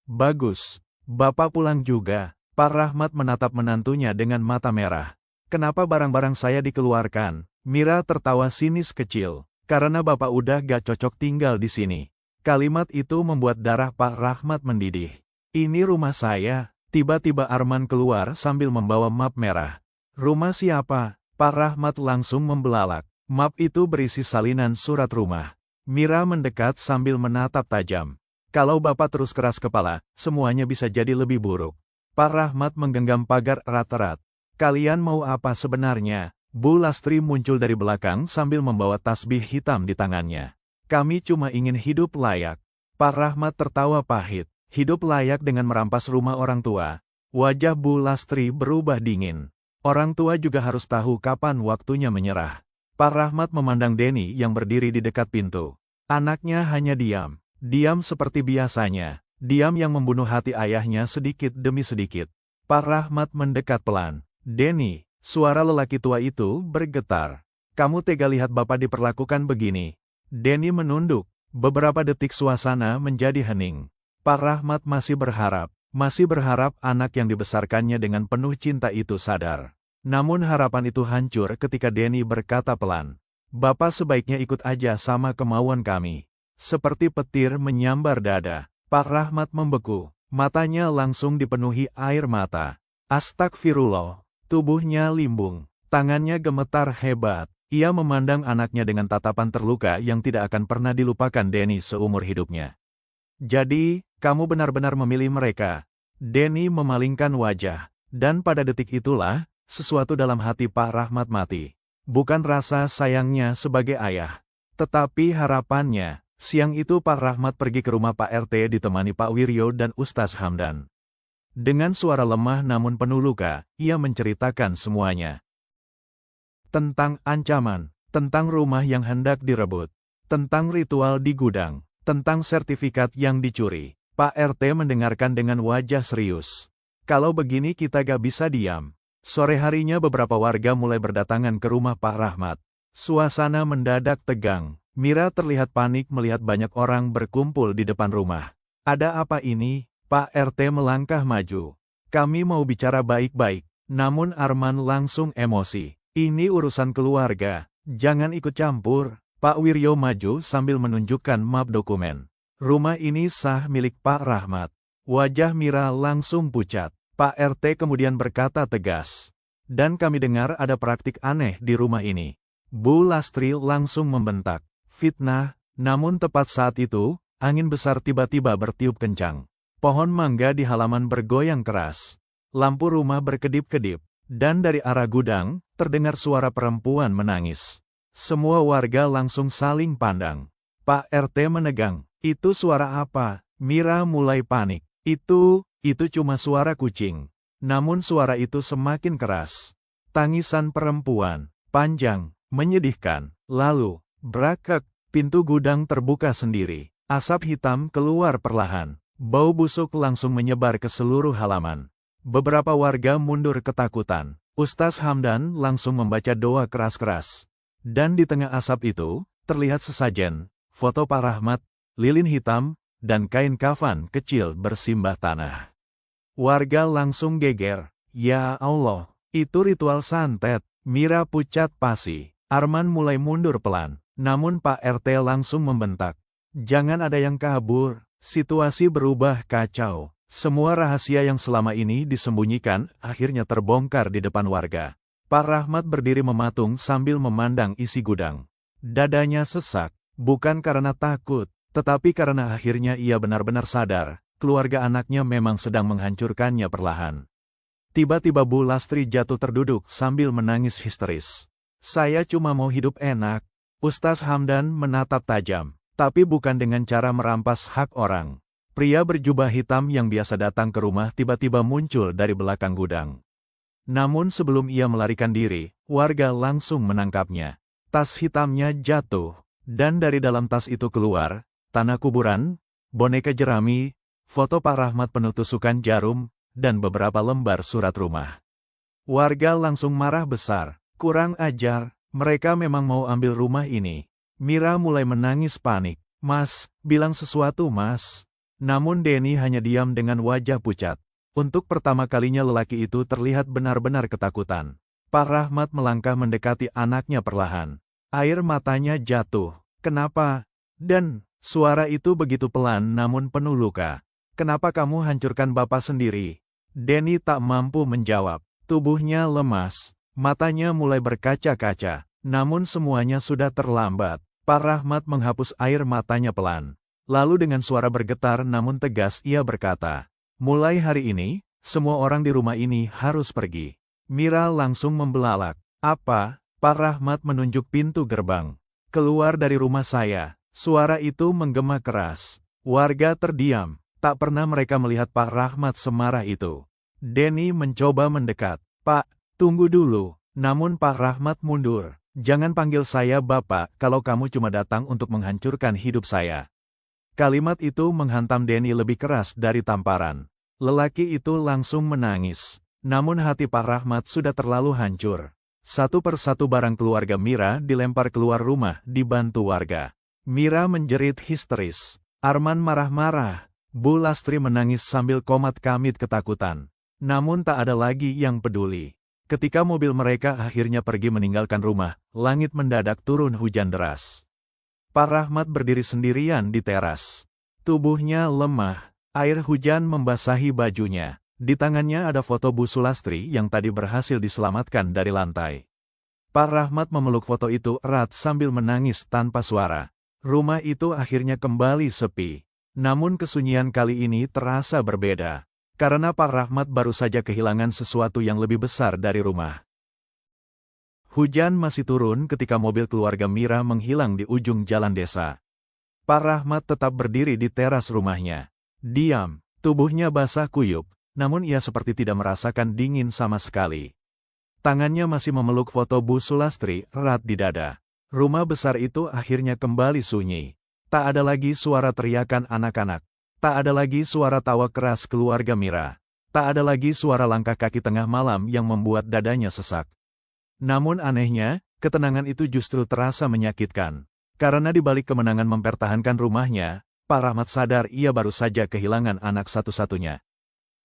Bagus, Bapak pulang juga. Pak Rahmat menatap menantunya dengan mata merah. Kenapa barang-barang saya dikeluarkan? Mira tertawa sinis kecil. Karena Bapak udah gak cocok tinggal di sini. Kalimat itu membuat darah Pak Rahmat mendidih. Ini rumah saya. Tiba-tiba Arman keluar sambil membawa map merah. Rumah siapa? Pak Rahmat langsung membelalak. Map itu berisi salinan surat rumah. Mira mendekat sambil menatap tajam. Kalau Bapak terus keras kepala, semuanya bisa jadi lebih buruk. Pak Rahmat menggenggam pagar erat-erat. Kalian mau apa sebenarnya? Bu Lastri muncul dari belakang sambil membawa tasbih hitam di tangannya. Kami cuma ingin hidup layak. Pak Rahmat tertawa pahit. Hidup layak dengan merampas rumah orang tua. Wajah Bu Lastri berubah dingin. Orang tua juga harus tahu kapan waktunya menyerah. Pak Rahmat memandang Denny yang berdiri di dekat pintu. Anaknya hanya diam. Diam seperti biasanya. Diam yang membunuh hati ayahnya sedikit demi sedikit. Pak Rahmat mendekat pelan. Denny, suara lelaki tua itu bergetar. Kamu tega lihat Bapak diperlakukan begini. Denny menunduk. Beberapa detik suasana menjadi hening. Pak Rahmat masih berharap anak yang dibesarkannya dengan penuh cinta itu sadar. Namun harapan itu hancur ketika Denny berkata pelan. Bapak sebaiknya ikut aja sama kemauan kami. Seperti petir menyambar dada. Pak Rahmat membeku. Matanya langsung dipenuhi air mata. Astagfirullah. Tubuhnya limbung. Tangannya gemetar hebat. Ia memandang anaknya dengan tatapan terluka yang tidak akan pernah dilupakan Denny seumur hidupnya. Jadi, kamu benar-benar memilih mereka. Denny memalingkan wajah. Dan pada detik itulah, sesuatu dalam hati Pak Rahmat mati. Bukan rasa sayangnya sebagai ayah, tetapi harapannya. Siang itu Pak Rahmat pergi ke rumah Pak RT ditemani Pak Wiryo dan Ustaz Hamdan. Dengan suara lemah namun penuh luka, ia menceritakan semuanya. Tentang ancaman, tentang rumah yang hendak direbut, tentang ritual di gudang, tentang sertifikat yang dicuri. Pak RT mendengarkan dengan wajah serius. Kalau begini kita gak bisa diam. Sore harinya beberapa warga mulai berdatangan ke rumah Pak Rahmat. Suasana mendadak tegang. Mira terlihat panik melihat banyak orang berkumpul di depan rumah. Ada apa ini? Pak RT melangkah maju. Kami mau bicara baik-baik. Namun Arman langsung emosi. Ini urusan keluarga. Jangan ikut campur. Pak Wiryo maju sambil menunjukkan map dokumen. Rumah ini sah milik Pak Rahmat. Wajah Mira langsung pucat. Pak RT kemudian berkata tegas. Dan kami dengar ada praktik aneh di rumah ini. Bu Lastri langsung membentak. Fitnah, namun tepat saat itu, angin besar tiba-tiba bertiup kencang. Pohon mangga di halaman bergoyang keras. lampu rumah berkedip-kedip, dan dari arah gudang, terdengar suara perempuan menangis. Semua warga langsung saling pandang. Pak RT menegang. Itu suara apa? Mira mulai panik. Itu cuma suara kucing. Namun suara itu semakin keras. Tangisan perempuan, panjang, menyedihkan. Lalu, brakek, pintu gudang terbuka sendiri. Asap hitam keluar perlahan. Bau busuk langsung menyebar ke seluruh halaman. Beberapa warga mundur ketakutan. Ustaz Hamdan langsung membaca doa keras-keras. Dan di tengah asap itu, terlihat sesajen, foto Pak Rahmat, lilin hitam, dan kain kafan kecil bersimbah tanah. Warga langsung geger. Ya Allah, itu ritual santet. Mira pucat pasi. Arman mulai mundur pelan. Namun Pak RT langsung membentak. Jangan ada yang kabur. Situasi berubah kacau. Semua rahasia yang selama ini disembunyikan akhirnya terbongkar di depan warga. Pak Rahmat berdiri mematung sambil memandang isi gudang. Dadanya sesak, bukan karena takut, tetapi karena akhirnya ia benar-benar sadar, keluarga anaknya memang sedang menghancurkannya perlahan. Tiba-tiba Bu Lastri jatuh terduduk sambil menangis histeris. Saya cuma mau hidup enak. Ustaz Hamdan menatap tajam. Tapi bukan dengan cara merampas hak orang. Pria berjubah hitam yang biasa datang ke rumah tiba-tiba muncul dari belakang gudang. Namun sebelum ia melarikan diri, warga langsung menangkapnya. Tas hitamnya jatuh, dan dari dalam tas itu keluar, tanah kuburan, boneka jerami, foto Pak Rahmat penuh tusukan jarum, dan beberapa lembar surat rumah. Warga langsung marah besar. Kurang ajar, mereka memang mau ambil rumah ini. Mira mulai menangis panik. Mas, bilang sesuatu mas. Namun Denny hanya diam dengan wajah pucat. Untuk pertama kalinya lelaki itu terlihat benar-benar ketakutan. Pak Rahmat melangkah mendekati anaknya perlahan. Air matanya jatuh. Kenapa? Dan, suara itu begitu pelan namun penuh luka. Kenapa kamu hancurkan bapak sendiri? Denny tak mampu menjawab. Tubuhnya lemas. Matanya mulai berkaca-kaca. Namun semuanya sudah terlambat. Pak Rahmat menghapus air matanya pelan. Lalu dengan suara bergetar namun tegas ia berkata, mulai hari ini, semua orang di rumah ini harus pergi. Mira langsung membelalak. Apa? Pak Rahmat menunjuk pintu gerbang. Keluar dari rumah saya. Suara itu menggema keras. Warga terdiam. Tak pernah mereka melihat Pak Rahmat semarah itu. Denny mencoba mendekat. Pak, tunggu dulu. Namun Pak Rahmat mundur. Jangan panggil saya Bapak kalau kamu cuma datang untuk menghancurkan hidup saya. Kalimat itu menghantam Denny lebih keras dari tamparan. Lelaki itu langsung menangis. Namun hati Pak Rahmat sudah terlalu hancur. Satu persatu barang keluarga Mira dilempar keluar rumah dibantu warga. Mira menjerit histeris. Arman marah-marah. Bu Lastri menangis sambil komat-kamit ketakutan. Namun tak ada lagi yang peduli. Ketika mobil mereka akhirnya pergi meninggalkan rumah, langit mendadak turun hujan deras. Pak Rahmat berdiri sendirian di teras. Tubuhnya lemah, air hujan membasahi bajunya. Di tangannya ada foto Bu Sulastri yang tadi berhasil diselamatkan dari lantai. Pak Rahmat memeluk foto itu erat sambil menangis tanpa suara. Rumah itu akhirnya kembali sepi. Namun kesunyian kali ini terasa berbeda. Karena Pak Rahmat baru saja kehilangan sesuatu yang lebih besar dari rumah. Hujan masih turun ketika mobil keluarga Mira menghilang di ujung jalan desa. Pak Rahmat tetap berdiri di teras rumahnya. Diam, tubuhnya basah kuyup, namun ia seperti tidak merasakan dingin sama sekali. Tangannya masih memeluk foto Bu Sulastri erat di dada. Rumah besar itu akhirnya kembali sunyi. Tak ada lagi suara teriakan anak-anak. Tak ada lagi suara tawa keras keluarga Mira. Tak ada lagi suara langkah kaki tengah malam yang membuat dadanya sesak. Namun anehnya, ketenangan itu justru terasa menyakitkan. Karena di balik kemenangan mempertahankan rumahnya, Pak Rahmat sadar ia baru saja kehilangan anak satu-satunya.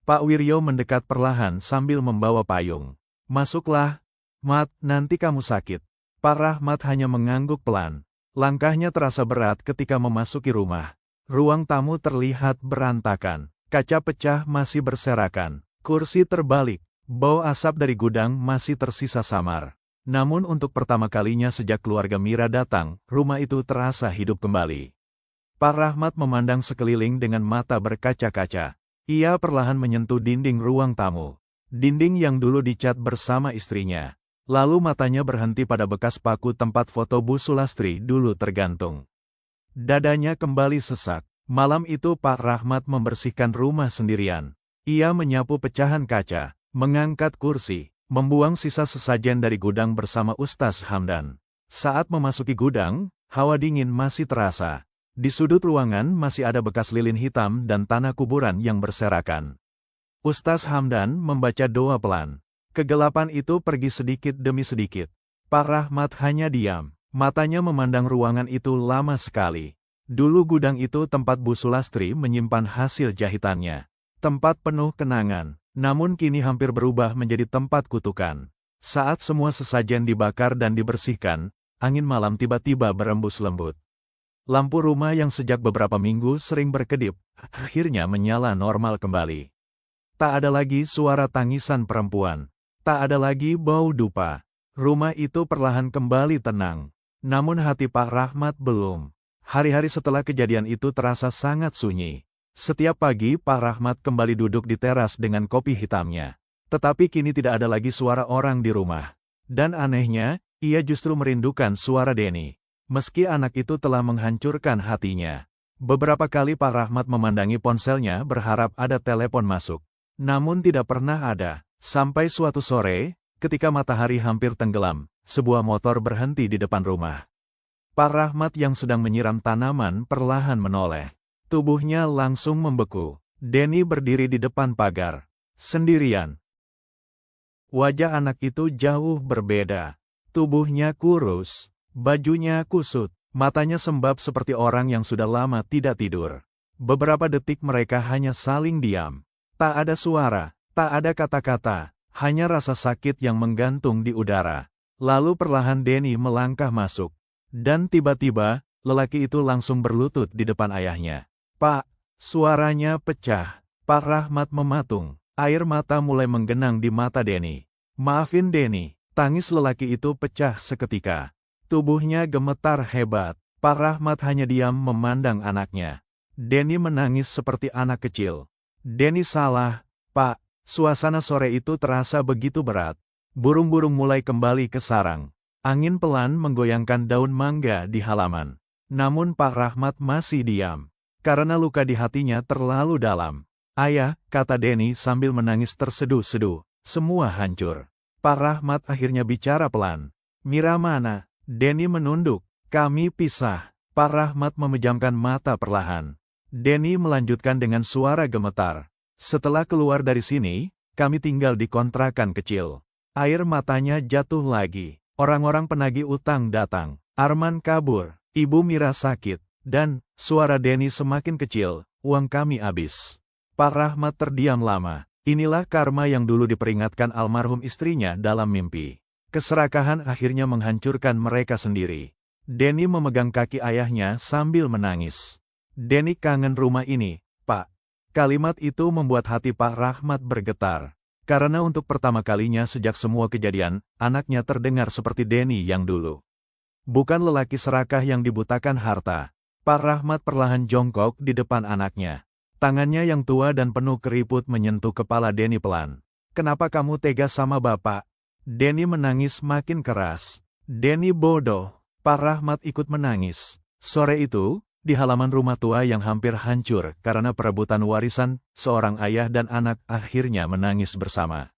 Pak Wiryo mendekat perlahan sambil membawa payung. Masuklah, Mat, nanti kamu sakit. Pak Rahmat hanya mengangguk pelan. Langkahnya terasa berat ketika memasuki rumah. Ruang tamu terlihat berantakan, kaca pecah masih berserakan, kursi terbalik, bau asap dari gudang masih tersisa samar. Namun untuk pertama kalinya sejak keluarga Mira datang, rumah itu terasa hidup kembali. Pak Rahmat memandang sekeliling dengan mata berkaca-kaca. Ia perlahan menyentuh dinding ruang tamu. dinding yang dulu dicat bersama istrinya. Lalu matanya berhenti pada bekas paku tempat foto Bu Sulastri dulu tergantung. Dadanya kembali sesak. Malam itu Pak Rahmat membersihkan rumah sendirian. Ia menyapu pecahan kaca, mengangkat kursi, membuang sisa sesajen dari gudang bersama Ustaz Hamdan. Saat memasuki gudang, hawa dingin masih terasa. Di sudut ruangan masih ada bekas lilin hitam dan tanah kuburan yang berserakan. Ustaz Hamdan membaca doa pelan. Kegelapan itu pergi sedikit demi sedikit. Pak Rahmat hanya diam. Matanya memandang ruangan itu lama sekali. Dulu gudang itu tempat Bu Sulastri menyimpan hasil jahitannya. Tempat penuh kenangan, namun kini hampir berubah menjadi tempat kutukan. Saat semua sesajen dibakar dan dibersihkan, angin malam tiba-tiba berembus lembut. Lampu rumah yang sejak beberapa minggu sering berkedip, akhirnya menyala normal kembali. Tak ada lagi suara tangisan perempuan. Tak ada lagi bau dupa. Rumah itu perlahan kembali tenang. Namun hati Pak Rahmat belum. Hari-hari setelah kejadian itu terasa sangat sunyi. Setiap pagi Pak Rahmat kembali duduk di teras dengan kopi hitamnya. Tetapi kini tidak ada lagi suara orang di rumah. Dan anehnya, ia justru merindukan suara Denny. Meski anak itu telah menghancurkan hatinya. Beberapa kali Pak Rahmat memandangi ponselnya berharap ada telepon masuk. Namun tidak pernah ada. Sampai suatu sore, ketika matahari hampir tenggelam, sebuah motor berhenti di depan rumah. Pak Rahmat yang sedang menyiram tanaman perlahan menoleh. Tubuhnya langsung membeku. Denny berdiri di depan pagar, sendirian. Wajah anak itu jauh berbeda. Tubuhnya kurus, bajunya kusut, matanya sembab seperti orang yang sudah lama tidak tidur. Beberapa detik mereka hanya saling diam. Tak ada suara, tak ada kata-kata, hanya rasa sakit yang menggantung di udara. Lalu perlahan Denny melangkah masuk. Dan tiba-tiba, lelaki itu langsung berlutut di depan ayahnya. "Pak!" Suaranya pecah. Pak Rahmat mematung. Air mata mulai menggenang di mata Denny. "Maafin Denny." Tangis lelaki itu pecah seketika. Tubuhnya gemetar hebat. Pak Rahmat hanya diam memandang anaknya. Denny menangis seperti anak kecil. "Denny salah, Pak." Suasana sore itu terasa begitu berat. Burung-burung mulai kembali ke sarang. Angin pelan menggoyangkan daun mangga di halaman. Namun Pak Rahmat masih diam. Karena luka di hatinya terlalu dalam. "Ayah," kata Denny sambil menangis terseduh-seduh. Semua hancur. Pak Rahmat akhirnya bicara pelan. "Mira mana?" Denny menunduk. "Kami pisah." Pak Rahmat memejamkan mata perlahan. Denny melanjutkan dengan suara gemetar. "Setelah keluar dari sini, kami tinggal di kontrakan kecil." Air matanya jatuh lagi. Orang-orang penagih utang datang. Arman kabur. Ibu Mira sakit. Dan, suara Denny semakin kecil. "Uang kami habis." Pak Rahmat terdiam lama. Inilah karma yang dulu diperingatkan almarhum istrinya dalam mimpi. Keserakahan akhirnya menghancurkan mereka sendiri. Denny memegang kaki ayahnya sambil menangis. "Denny kangen rumah ini, Pak." Kalimat itu membuat hati Pak Rahmat bergetar. Karena untuk pertama kalinya sejak semua kejadian, anaknya terdengar seperti Denny yang dulu. Bukan lelaki serakah yang dibutakan harta. Pak Rahmat perlahan jongkok di depan anaknya. Tangannya yang tua dan penuh keriput menyentuh kepala Denny pelan. "Kenapa kamu tega sama Bapak?" Denny menangis makin keras. "Denny bodoh." Pak Rahmat ikut menangis. Sore itu, di halaman rumah tua yang hampir hancur karena perebutan warisan, seorang ayah dan anak akhirnya menangis bersama.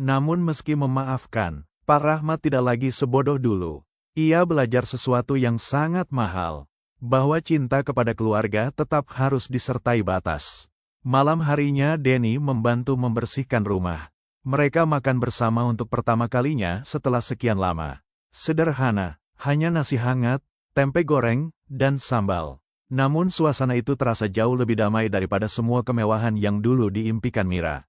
Namun meski memaafkan, Pak Rahmat tidak lagi sebodoh dulu. Ia belajar sesuatu yang sangat mahal, bahwa cinta kepada keluarga tetap harus disertai batas. Malam harinya Denny membantu membersihkan rumah. Mereka makan bersama untuk pertama kalinya setelah sekian lama. Sederhana, hanya nasi hangat, tempe goreng, dan sambal. Namun suasana itu terasa jauh lebih damai daripada semua kemewahan yang dulu diimpikan Mira.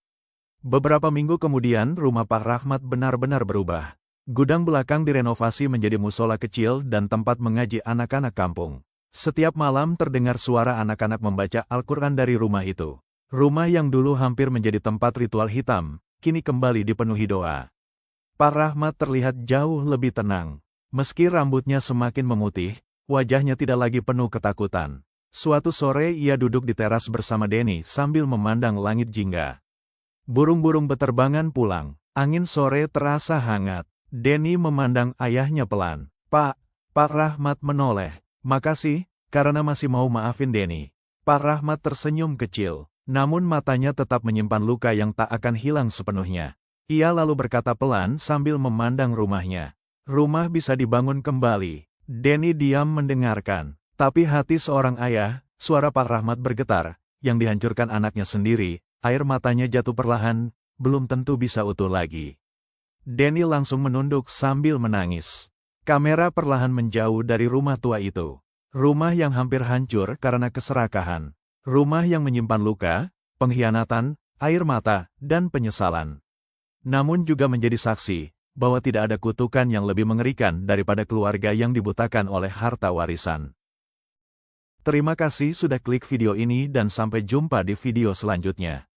Beberapa minggu kemudian rumah Pak Rahmat benar-benar berubah. Gudang belakang direnovasi menjadi musola kecil dan tempat mengaji anak-anak kampung. Setiap malam terdengar suara anak-anak membaca Al-Quran dari rumah itu. Rumah yang dulu hampir menjadi tempat ritual hitam, kini kembali dipenuhi doa. Pak Rahmat terlihat jauh lebih tenang. Meski rambutnya semakin memutih, wajahnya tidak lagi penuh ketakutan. Suatu sore ia duduk di teras bersama Denny sambil memandang langit jingga. Burung-burung beterbangan pulang. Angin sore terasa hangat. Denny memandang ayahnya pelan. Pak Rahmat menoleh. Makasih, karena masih mau maafin Denny. Pak Rahmat tersenyum kecil, namun matanya tetap menyimpan luka yang tak akan hilang sepenuhnya. Ia lalu berkata pelan sambil memandang rumahnya. Rumah bisa dibangun kembali. Denny diam mendengarkan. Tapi hati seorang ayah, suara Pak Rahmat bergetar, yang dihancurkan anaknya sendiri, air matanya jatuh perlahan, belum tentu bisa utuh lagi. Denny langsung menunduk sambil menangis. Kamera perlahan menjauh dari rumah tua itu. Rumah yang hampir hancur karena keserakahan. Rumah yang menyimpan luka, pengkhianatan, air mata, dan penyesalan. Namun juga menjadi saksi, bahwa tidak ada kutukan yang lebih mengerikan daripada keluarga yang dibutakan oleh harta warisan. Terima kasih sudah klik video ini dan sampai jumpa di video selanjutnya.